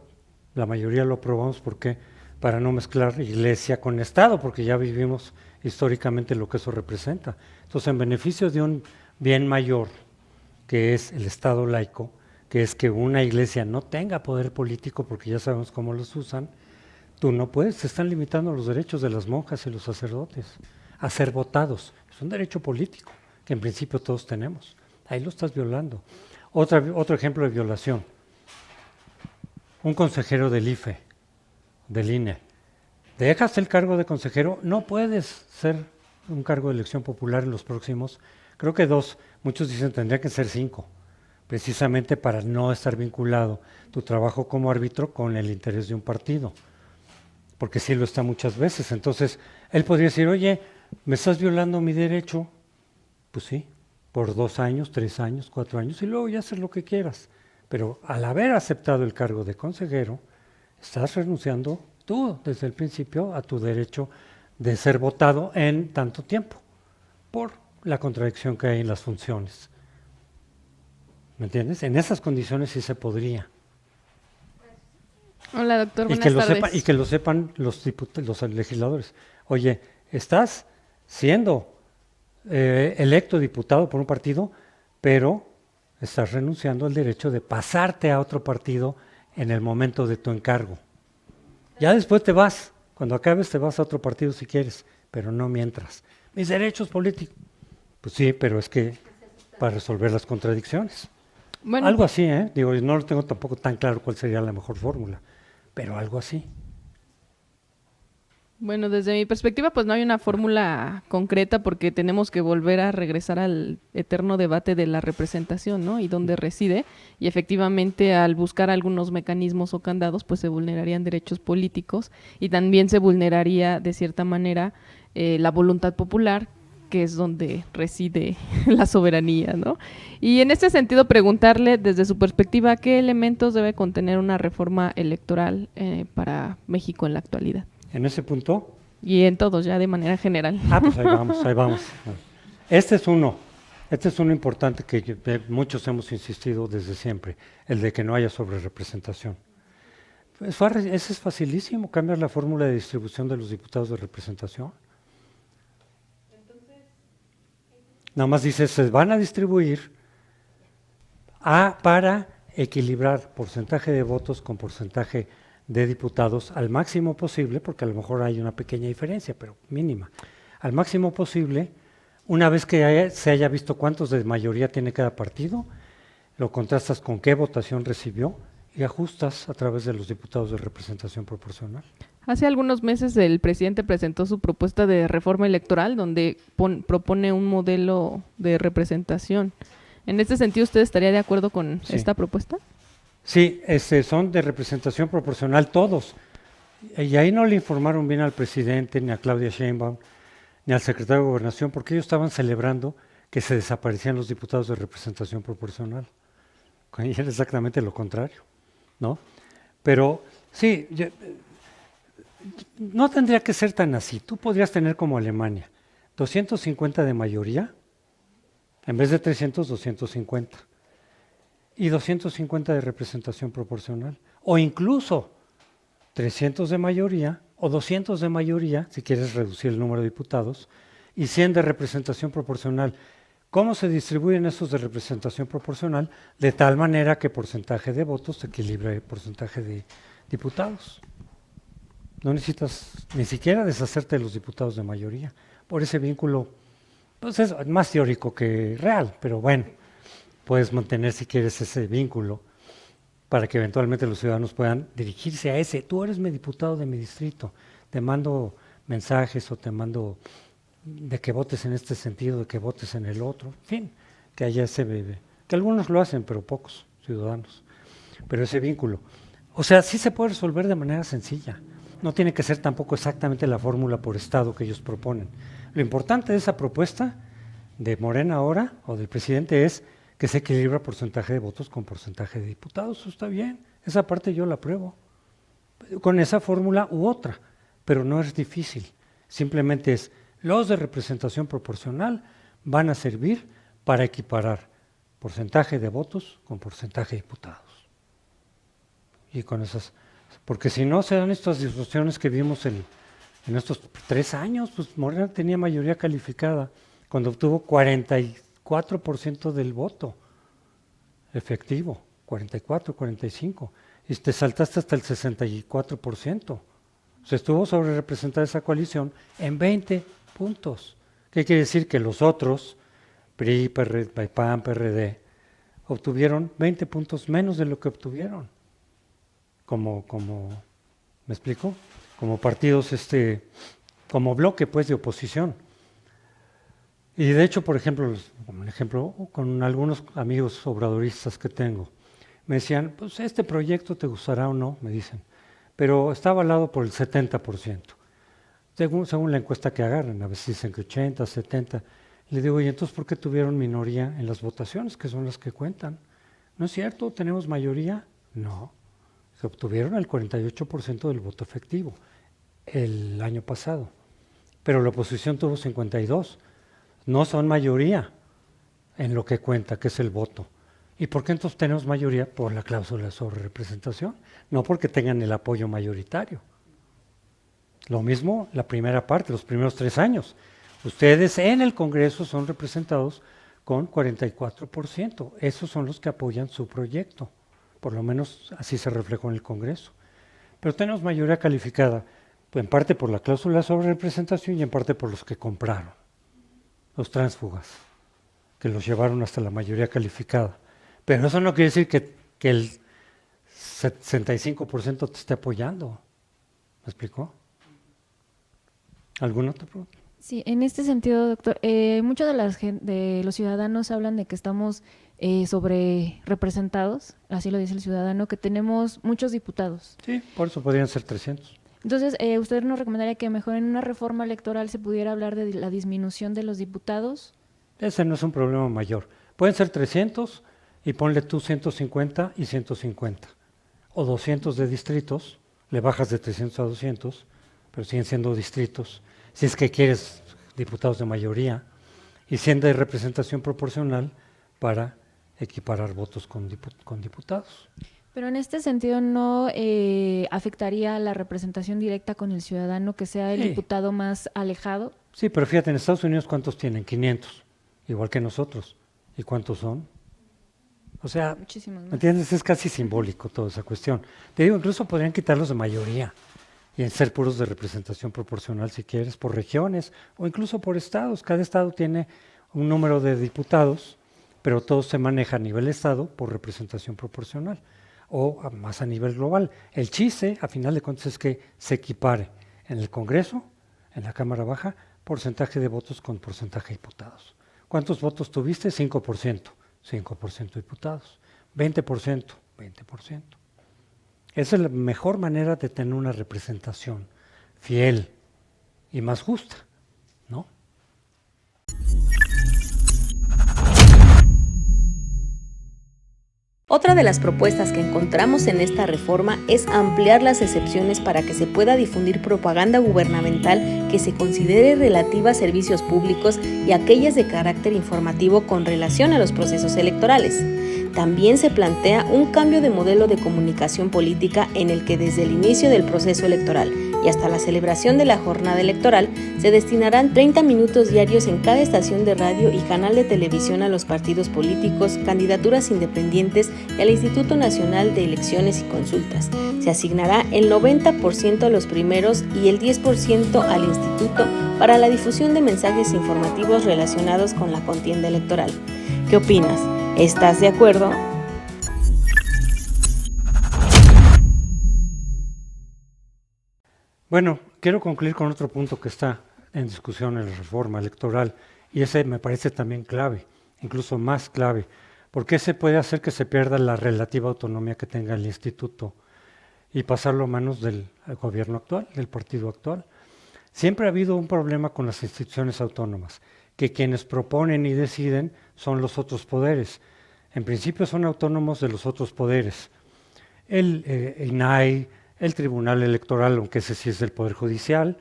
la mayoría lo aprobamos porque para no mezclar iglesia con Estado, porque ya vivimos históricamente lo que eso representa. Entonces, en beneficio de un bien mayor, que es el Estado laico, que es que una iglesia no tenga poder político, porque ya sabemos cómo los usan, tú no puedes, se están limitando los derechos de las monjas y los sacerdotes a ser votados. Es un derecho político, que en principio todos tenemos. Ahí lo estás violando. Otro ejemplo de violación. Un consejero del IFE, del INE, dejas el cargo de consejero, no puedes ser un cargo de elección popular en los próximos, creo que 2, muchos dicen tendría que ser 5, precisamente para no estar vinculado tu trabajo como árbitro con el interés de un partido, porque sí lo está muchas veces. Entonces, él podría decir, oye, ¿me estás violando mi derecho? Pues sí, por 2 años, 3 años, 4 años, y luego ya haces lo que quieras. Pero al haber aceptado el cargo de consejero, estás renunciando tú desde el principio a tu derecho de ser votado en tanto tiempo, por la contradicción que hay en las funciones. ¿Me entiendes? En esas condiciones sí se podría. Hola, doctor, buenas tardes. Y que lo sepan los legisladores. Oye, estás siendo electo diputado por un partido, pero estás renunciando al derecho de pasarte a otro partido en el momento de tu encargo. Ya después te vas, cuando acabes te vas a otro partido si quieres, pero no mientras. Mis derechos políticos. Pues sí, pero es que para resolver las contradicciones. Bueno, algo así, digo, no lo tengo tampoco tan claro cuál sería la mejor fórmula, pero algo así. Bueno, desde mi perspectiva, pues no hay una fórmula concreta porque tenemos que volver a regresar al eterno debate de la representación, ¿no? Y dónde reside. Y efectivamente, al buscar algunos mecanismos o candados, pues se vulnerarían derechos políticos y también se vulneraría, de cierta manera, la voluntad popular, que es donde reside la soberanía, ¿no? Y en este sentido, preguntarle, desde su perspectiva, ¿qué elementos debe contener una reforma electoral para México en la actualidad? En ese punto. Y en todos, ya de manera general. Pues ahí vamos. Este es uno. Este es uno importante que muchos hemos insistido desde siempre, el de que no haya sobrerepresentación. Ese es facilísimo, cambiar la fórmula de distribución de los diputados de representación. Nada más dice, se van a distribuir para equilibrar porcentaje de votos con porcentaje de diputados al máximo posible, porque a lo mejor hay una pequeña diferencia, pero mínima, al máximo posible. Una vez que se haya visto cuántos de mayoría tiene cada partido, lo contrastas con qué votación recibió y ajustas a través de los diputados de representación proporcional. Hace algunos meses el presidente presentó su propuesta de reforma electoral donde propone un modelo de representación. ¿En este sentido usted estaría de acuerdo con esta propuesta? Sí, son de representación proporcional todos. Y ahí no le informaron bien al presidente, ni a Claudia Sheinbaum, ni al secretario de Gobernación, porque ellos estaban celebrando que se desaparecían los diputados de representación proporcional. Y era exactamente lo contrario, ¿no? Pero sí, no tendría que ser tan así. Tú podrías tener como Alemania, 250 de mayoría, en vez de 300, 250. Y 250 de representación proporcional. O incluso 300 de mayoría o 200 de mayoría, si quieres reducir el número de diputados, y 100 de representación proporcional. ¿Cómo se distribuyen esos de representación proporcional? De tal manera que porcentaje de votos se equilibre el porcentaje de diputados. No necesitas ni siquiera deshacerte de los diputados de mayoría. Por ese vínculo, pues es más teórico que real, pero bueno, puedes mantener si quieres ese vínculo para que eventualmente los ciudadanos puedan dirigirse a ese. Tú eres mi diputado de mi distrito, te mando mensajes o te mando de que votes en este sentido, de que votes en el otro, en fin, que haya ese bebé. Que algunos lo hacen, pero pocos ciudadanos. Pero ese vínculo. O sea, sí se puede resolver de manera sencilla. No tiene que ser tampoco exactamente la fórmula por estado que ellos proponen. Lo importante de esa propuesta de Morena ahora, o del presidente, es que se equilibra porcentaje de votos con porcentaje de diputados. Eso está bien, esa parte yo la apruebo. Con esa fórmula u otra, pero no es difícil. Simplemente es, los de representación proporcional van a servir para equiparar porcentaje de votos con porcentaje de diputados. Y con esas, porque si no se dan estas discusiones que vimos en estos 3 años, pues Morena tenía mayoría calificada cuando obtuvo 44% del voto efectivo, 44, 45, y te saltaste hasta el 64%. Se estuvo sobre representada esa coalición en 20 puntos. ¿Qué quiere decir? Que los otros, PRI, PRD, PAN, PRD, obtuvieron 20 puntos menos de lo que obtuvieron. ¿Me explico? Como partidos, como bloque pues de oposición. Y de hecho, por ejemplo, como un ejemplo, con algunos amigos obradoristas que tengo, me decían, pues este proyecto te gustará o no, me dicen, pero está avalado por el 70%, según la encuesta que agarran, a veces dicen que 80, 70, y le digo, ¿y entonces por qué tuvieron minoría en las votaciones, que son las que cuentan? ¿No es cierto? ¿Tenemos mayoría? No, se obtuvieron el 48% del voto efectivo el año pasado, pero la oposición tuvo 52%. No son mayoría en lo que cuenta, que es el voto. ¿Y por qué entonces tenemos mayoría? Por la cláusula sobre representación, no porque tengan el apoyo mayoritario. Lo mismo la primera parte, los primeros 3 años. Ustedes en el Congreso son representados con 44%. Esos son los que apoyan su proyecto. Por lo menos así se reflejó en el Congreso. Pero tenemos mayoría calificada, pues en parte por la cláusula sobre representación y en parte por los que compraron. Los tránsfugas, que los llevaron hasta la mayoría calificada. Pero eso no quiere decir que el 65% te esté apoyando. ¿Me explicó? ¿Alguna otra pregunta? Sí, en este sentido, doctor, muchos de los ciudadanos hablan de que estamos sobre representados, así lo dice el ciudadano, que tenemos muchos diputados. Sí, por eso podrían ser 300. Entonces, ¿usted nos recomendaría que mejor en una reforma electoral se pudiera hablar de la disminución de los diputados? Ese no es un problema mayor. Pueden ser 300 y ponle tú 150 y 150. O 200 de distritos, le bajas de 300 a 200, pero siguen siendo distritos. Si es que quieres diputados de mayoría, y 100 de representación proporcional para equiparar votos con diputados. Pero en este sentido no afectaría la representación directa con el ciudadano, que sea el diputado más alejado. Sí, pero fíjate, en Estados Unidos, ¿cuántos tienen? 500, igual que nosotros. ¿Y cuántos son? O sea, ¿me entiendes? Es casi simbólico toda esa cuestión. Te digo, incluso podrían quitarlos de mayoría y ser puros de representación proporcional, si quieres, por regiones o incluso por estados. Cada estado tiene un número de diputados, pero todo se maneja a nivel estado por representación proporcional o más a nivel global. El chiste, a final de cuentas, es que se equipare en el Congreso, en la Cámara Baja, porcentaje de votos con porcentaje de diputados. ¿Cuántos votos tuviste? 5%. 5% diputados. 20%. 20%. Esa es la mejor manera de tener una representación fiel y más justa, ¿no? Otra de las propuestas que encontramos en esta reforma es ampliar las excepciones para que se pueda difundir propaganda gubernamental que se considere relativa a servicios públicos y aquellas de carácter informativo con relación a los procesos electorales. También se plantea un cambio de modelo de comunicación política en el que desde el inicio del proceso electoral y hasta la celebración de la jornada electoral se destinarán 30 minutos diarios en cada estación de radio y canal de televisión a los partidos políticos, candidaturas independientes y al Instituto Nacional de Elecciones y Consultas. Se asignará el 90% a los primeros y el 10% al instituto para la difusión de mensajes informativos relacionados con la contienda electoral. ¿Qué opinas? ¿Estás de acuerdo? Bueno, quiero concluir con otro punto que está en discusión en la reforma electoral, y ese me parece también clave, incluso más clave, porque ese puede hacer que se pierda la relativa autonomía que tenga el instituto y pasarlo a manos del gobierno actual, del partido actual. Siempre ha habido un problema con las instituciones autónomas, que quienes proponen y deciden son los otros poderes. En principio son autónomos de los otros poderes. El INAI, el Tribunal Electoral, aunque ese sí es del Poder Judicial,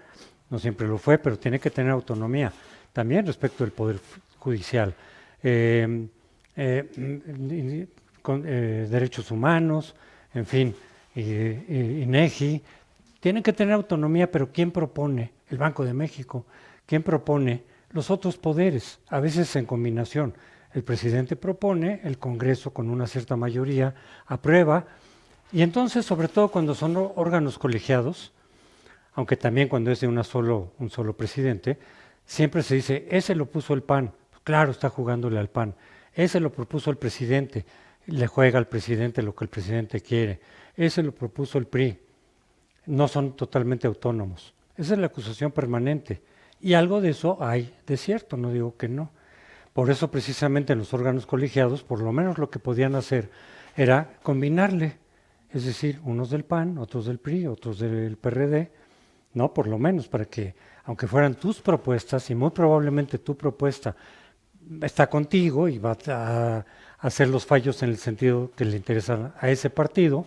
no siempre lo fue, pero tiene que tener autonomía también respecto del Poder Judicial. Derechos humanos, en fin, INEGI, tienen que tener autonomía, pero ¿quién propone? El Banco de México. ¿Quién propone? Los otros poderes, a veces en combinación. El presidente propone, el Congreso con una cierta mayoría aprueba, y entonces, sobre todo cuando son órganos colegiados, aunque también cuando es de un solo presidente, siempre se dice, ese lo puso el PAN, claro, está jugándole al PAN, ese lo propuso el presidente, le juega al presidente lo que el presidente quiere, ese lo propuso el PRI, no son totalmente autónomos. Esa es la acusación permanente, y algo de eso hay de cierto, no digo que no. Por eso precisamente en los órganos colegiados, por lo menos lo que podían hacer era combinarle, es decir, unos del PAN, otros del PRI, otros del PRD, ¿no? Por lo menos para que, aunque fueran tus propuestas, y muy probablemente tu propuesta está contigo y va a hacer los fallos en el sentido que le interesa a ese partido,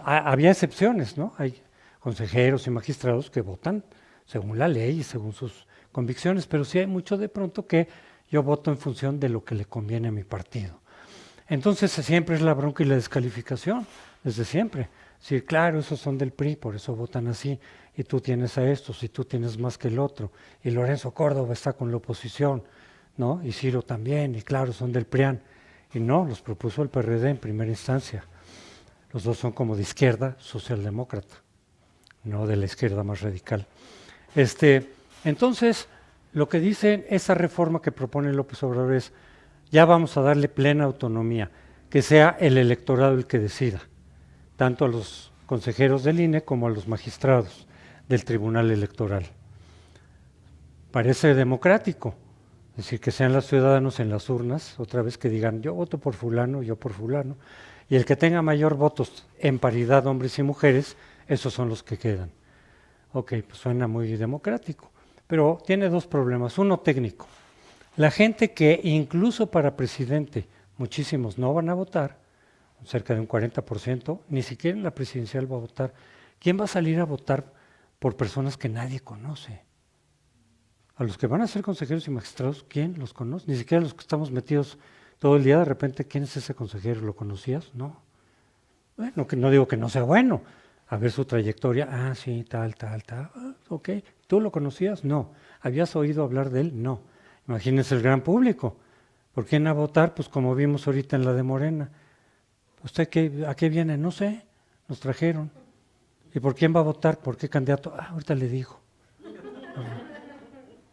había excepciones, ¿no? Hay consejeros y magistrados que votan según la ley y según sus convicciones, pero sí hay mucho de pronto que yo voto en función de lo que le conviene a mi partido. Entonces siempre es la bronca y la descalificación, desde siempre. Sí, claro, esos son del PRI, por eso votan así, y tú tienes a estos, y tú tienes más que el otro, y Lorenzo Córdoba está con la oposición, ¿no? Y Ciro también, y claro, son del PRIAN. Y no, los propuso el PRD en primera instancia. Los dos son como de izquierda socialdemócrata, no de la izquierda más radical. Entonces, lo que dice esa reforma que propone López Obrador es, ya vamos a darle plena autonomía, que sea el electorado el que decida, tanto a los consejeros del INE como a los magistrados del Tribunal Electoral. Parece democrático, es decir, que sean los ciudadanos en las urnas, otra vez que digan yo voto por fulano, yo por fulano, y el que tenga mayor votos en paridad hombres y mujeres, esos son los que quedan. Ok, pues suena muy democrático, pero tiene dos problemas, uno técnico. La gente que incluso para presidente muchísimos no van a votar, cerca de un 40%, ni siquiera en la presidencial va a votar. ¿Quién va a salir a votar por personas que nadie conoce? A los que van a ser consejeros y magistrados, ¿quién los conoce? Ni siquiera los que estamos metidos todo el día, de repente, ¿quién es ese consejero? ¿Lo conocías? No. Bueno, que no digo que no sea bueno. A ver su trayectoria. Ah, sí, tal. Ok. ¿Tú lo conocías? No. ¿Habías oído hablar de él? No. Imagínense el gran público. ¿Por quién a votar? Pues como vimos ahorita en la de Morena. ¿Usted a qué viene? No sé. Nos trajeron. ¿Y por quién va a votar? ¿Por qué candidato? Ah, ahorita le digo.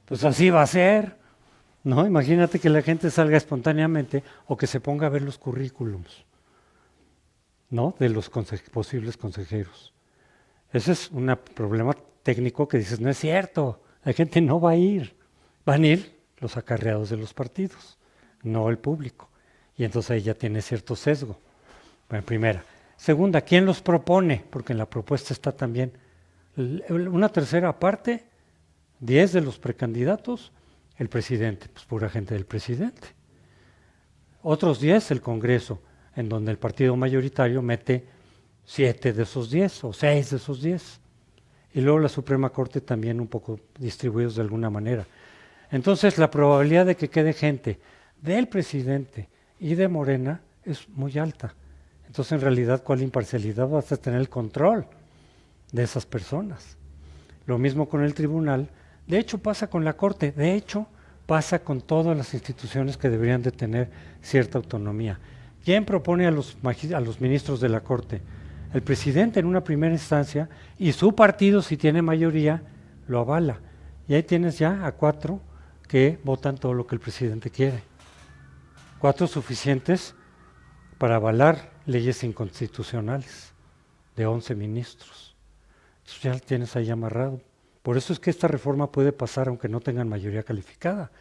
Pues así va a ser. ¿No? Imagínate que la gente salga espontáneamente o que se ponga a ver los currículums, ¿no? De los posibles consejeros. Ese es un problema técnico que dices, no es cierto, la gente no va a ir, van a ir los acarreados de los partidos, no el público. Y entonces ahí ya tiene cierto sesgo. Bueno, primera. Segunda, ¿quién los propone? Porque en la propuesta está también una tercera parte, 10 de los precandidatos, el presidente, pues pura gente del presidente. Otros 10, el Congreso, en donde el partido mayoritario mete 7 de esos 10 o 6 de esos 10. Y luego la Suprema Corte también un poco distribuidos de alguna manera. Entonces la probabilidad de que quede gente del presidente y de Morena es muy alta. Entonces en realidad, ¿cuál imparcialidad? Vas a tener el control de esas personas. Lo mismo con el tribunal. De hecho pasa con la Corte, de hecho pasa con todas las instituciones que deberían de tener cierta autonomía. ¿Quién propone a los ministros de la Corte? El presidente en una primera instancia y su partido, si tiene mayoría, lo avala. Y ahí tienes ya a 4 que votan todo lo que el presidente quiere. 4 suficientes para avalar leyes inconstitucionales de 11 ministros. Entonces ya lo tienes ahí amarrado. Por eso es que esta reforma puede pasar aunque no tengan mayoría calificada.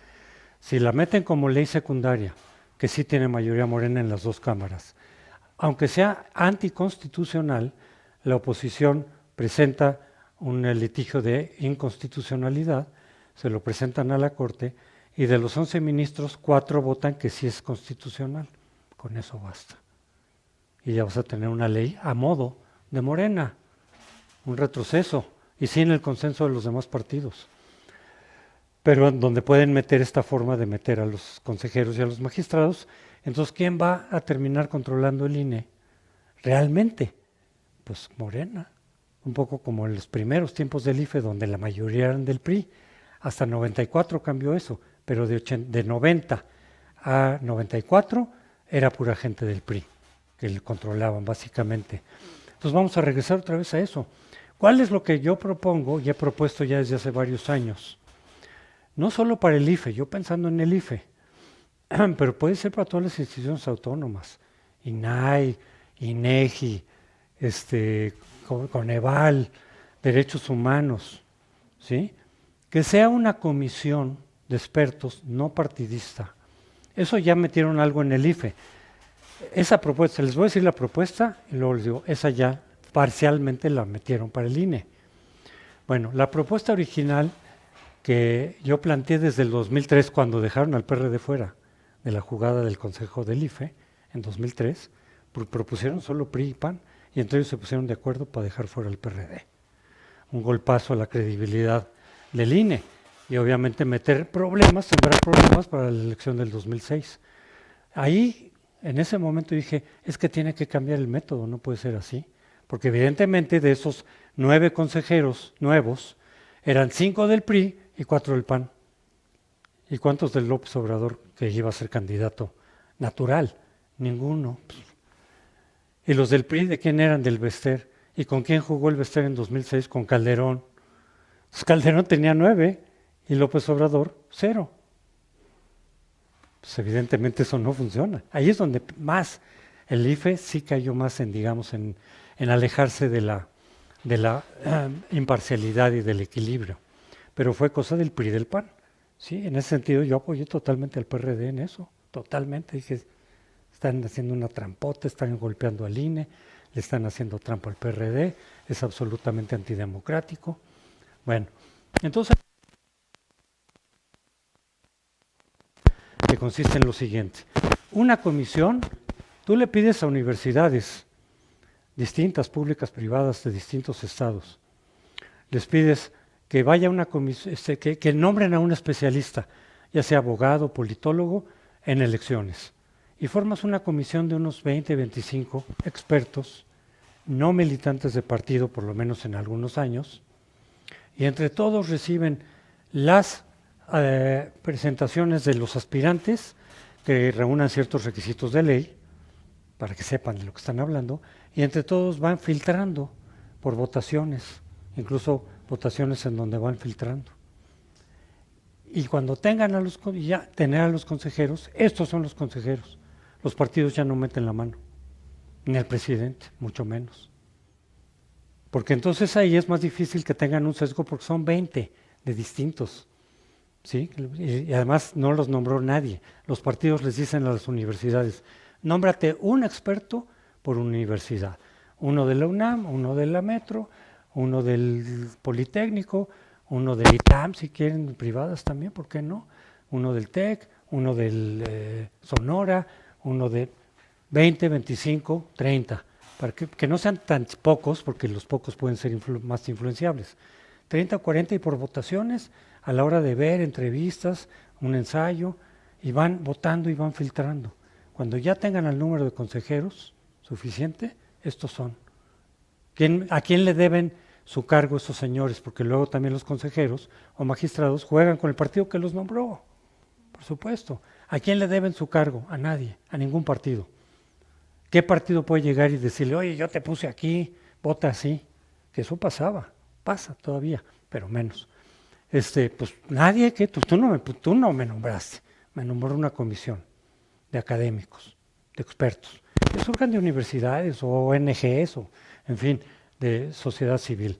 Si la meten como ley secundaria, que sí tiene mayoría morena en las 2 cámaras, aunque sea anticonstitucional, la oposición presenta un litigio de inconstitucionalidad, se lo presentan a la Corte y de los 11 ministros, 4 votan que sí es constitucional. Con eso basta. Y ya vas a tener una ley a modo de Morena, un retroceso, y sin el consenso de los demás partidos. Pero donde pueden meter esta forma de meter a los consejeros y a los magistrados, entonces ¿quién va a terminar controlando el INE? Realmente, pues Morena, un poco como en los primeros tiempos del IFE, donde la mayoría eran del PRI, hasta 94 cambió eso, pero de 90 a 94 era pura gente del PRI, que le controlaban básicamente. Entonces vamos a regresar otra vez a eso. ¿Cuál es lo que yo propongo y he propuesto ya desde hace varios años? No solo para el IFE, yo pensando en el IFE, pero puede ser para todas las instituciones autónomas, INAI, INEGI, Coneval, Derechos Humanos, ¿sí? Que sea una comisión de expertos no partidista. Eso ya metieron algo en el IFE. Esa propuesta, les voy a decir la propuesta y luego les digo, esa ya parcialmente la metieron para el INE. Bueno, la propuesta original que yo planteé desde el 2003, cuando dejaron al PRD fuera de la jugada del Consejo del IFE, en 2003, propusieron solo PRI y PAN, y entre ellos se pusieron de acuerdo para dejar fuera al PRD. Un golpazo a la credibilidad del INE, y obviamente meter problemas, sembrar problemas para la elección del 2006. Ahí, en ese momento dije, es que tiene que cambiar el método, no puede ser así. Porque evidentemente de esos 9 consejeros nuevos, eran 5 del PRI y 4 del PAN. ¿Y cuántos del López Obrador, que iba a ser candidato natural? Ninguno. ¿Y los del PRI de quién eran? Del Bester. ¿Y con quién jugó el Bester en 2006? Con Calderón. Pues Calderón tenía 9 y López Obrador 0. Pues evidentemente eso no funciona. Ahí es donde más el IFE sí cayó más en, digamos, en alejarse de la imparcialidad y del equilibrio. Pero fue cosa del PRI y del PAN. ¿Sí? En ese sentido yo apoyé totalmente al PRD en eso, totalmente. Dije, están haciendo una trampota, están golpeando al INE, le están haciendo trampa al PRD, es absolutamente antidemocrático. Bueno, entonces, que consiste en lo siguiente. Una comisión, tú le pides a universidades distintas, públicas, privadas, de distintos estados, les pides que vaya una comisión, que nombren a un especialista, ya sea abogado, politólogo, en elecciones. Y formas una comisión de unos 20, 25 expertos, no militantes de partido, por lo menos en algunos años, y entre todos reciben las presentaciones de los aspirantes que reúnan ciertos requisitos de ley, para que sepan de lo que están hablando, y entre todos van filtrando por votaciones, incluso votaciones en donde van filtrando. Y cuando tengan tener a los consejeros, estos son los consejeros. Los partidos ya no meten la mano, ni el presidente, mucho menos. Porque entonces ahí es más difícil que tengan un sesgo porque son 20 de distintos. ¿Sí? Y además no los nombró nadie. Los partidos les dicen a las universidades, nómbrate un experto por universidad. Uno de la UNAM, uno de la Metro, uno del Politécnico, uno del ITAM, si quieren, privadas también, ¿por qué no? Uno del TEC, uno del Sonora, uno de 20, 25, 30, para que no sean tan pocos, porque los pocos pueden ser más influenciables. 30 o 40 y por votaciones, a la hora de ver entrevistas, un ensayo, y van votando y van filtrando. Cuando ya tengan el número de consejeros suficiente, estos son. ¿A quién le deben su cargo estos señores? Porque luego también los consejeros o magistrados juegan con el partido que los nombró, por supuesto. ¿A quién le deben su cargo? A nadie, a ningún partido. ¿Qué partido puede llegar y decirle, oye, yo te puse aquí, vota así? Que eso pasa todavía, pero menos. Pues nadie, tú no me nombraste, me nombró una comisión de académicos, de expertos, que surjan de universidades o ONGs o, en fin, de sociedad civil.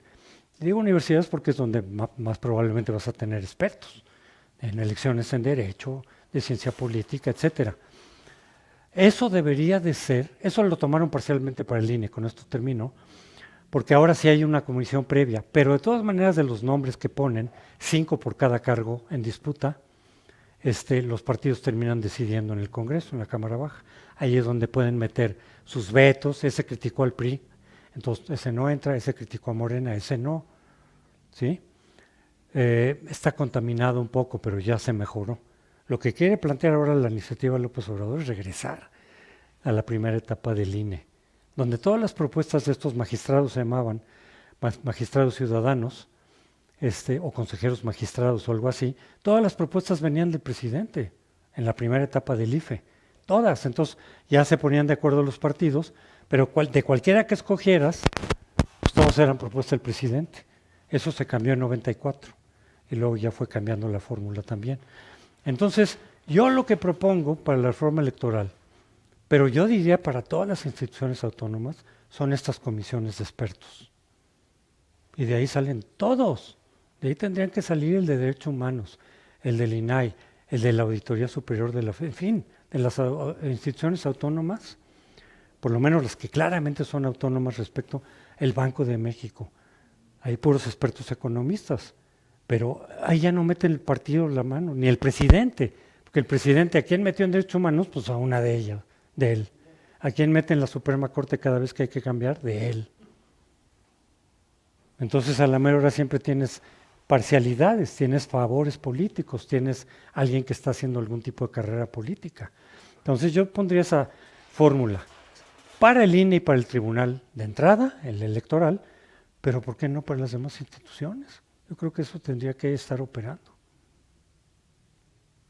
Digo universidades porque es donde más probablemente vas a tener expertos en elecciones en derecho, de ciencia política, etcétera. Eso debería de ser, eso lo tomaron parcialmente para el INE, con esto termino, porque ahora sí hay una comisión previa, pero de todas maneras de los nombres que ponen, 5 por cada cargo en disputa, los partidos terminan decidiendo en el Congreso, en la Cámara Baja. Ahí es donde pueden meter sus vetos, ese criticó al PRI, entonces ese no entra, ese criticó a Morena, ese no, ¿sí? Está contaminado un poco, pero ya se mejoró. Lo que quiere plantear ahora la iniciativa López Obrador es regresar a la primera etapa del INE, donde todas las propuestas de estos magistrados se llamaban magistrados ciudadanos, o consejeros magistrados o algo así, todas las propuestas venían del presidente en la primera etapa del IFE, todas. Entonces ya se ponían de acuerdo los partidos, pero de cualquiera que escogieras, pues todos eran propuestas del presidente. Eso se cambió en 94 y luego ya fue cambiando la fórmula también. Entonces, yo lo que propongo para la reforma electoral, pero yo diría para todas las instituciones autónomas, son estas comisiones de expertos. Y de ahí salen todos. De ahí tendrían que salir el de Derechos Humanos, el del INAI, el de la Auditoría Superior de la FE, en fin, de las instituciones autónomas, por lo menos las que claramente son autónomas respecto al Banco de México. Hay puros expertos economistas, pero ahí ya no mete el partido la mano, ni el presidente, porque el presidente, ¿a quién metió en Derechos Humanos? Pues a una de él. ¿A quién mete en la Suprema Corte cada vez que hay que cambiar? De él. Entonces a la mera hora siempre tienes parcialidades, tienes favores políticos, tienes alguien que está haciendo algún tipo de carrera política. Entonces yo pondría esa fórmula para el INE y para el tribunal de entrada, el electoral, pero ¿por qué no para las demás instituciones? Yo creo que eso tendría que estar operando.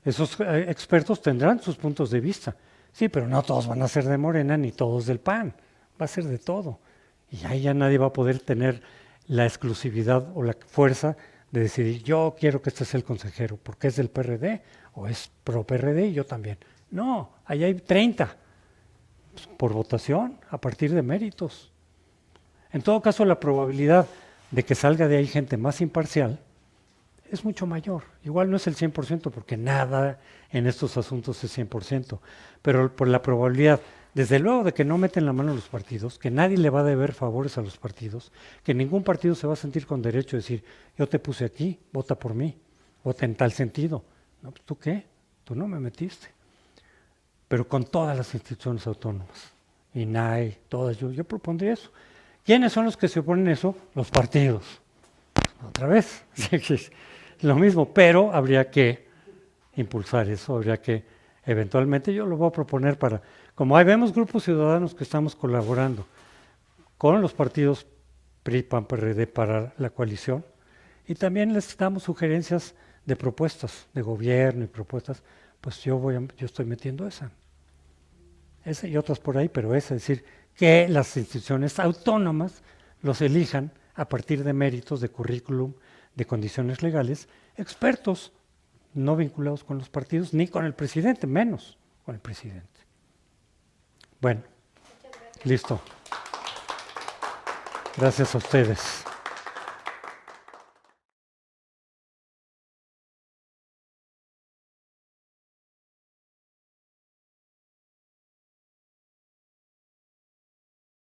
Esos expertos tendrán sus puntos de vista, sí, pero no todos van a ser de Morena ni todos del PAN, va a ser de todo. Y ahí ya nadie va a poder tener la exclusividad o la fuerza de decidir, yo quiero que este sea el consejero, porque es del PRD o es pro PRD y yo también. No, ahí hay 30 pues, por votación a partir de méritos. En todo caso, la probabilidad de que salga de ahí gente más imparcial es mucho mayor. Igual no es el 100%, porque nada en estos asuntos es 100%, pero por la probabilidad, desde luego, de que no meten la mano a los partidos, que nadie le va a deber favores a los partidos, que ningún partido se va a sentir con derecho a decir, yo te puse aquí, vota por mí, vota en tal sentido. No, pues, ¿tú qué? Tú no me metiste. Pero con todas las instituciones autónomas, INAI, todas, yo propondría eso. ¿Quiénes son los que se oponen a eso? Los partidos. otra vez, lo mismo, pero habría que impulsar eso, habría que eventualmente, yo lo voy a proponer como ahí vemos grupos ciudadanos que estamos colaborando con los partidos PRI, PAN, PRD para la coalición, y también les damos sugerencias de propuestas de gobierno y propuestas, pues yo estoy metiendo esa y otras por ahí, pero es decir, que las instituciones autónomas los elijan a partir de méritos, de currículum, de condiciones legales, expertos no vinculados con los partidos, ni con el presidente, menos con el presidente. Bueno, listo. Gracias a ustedes.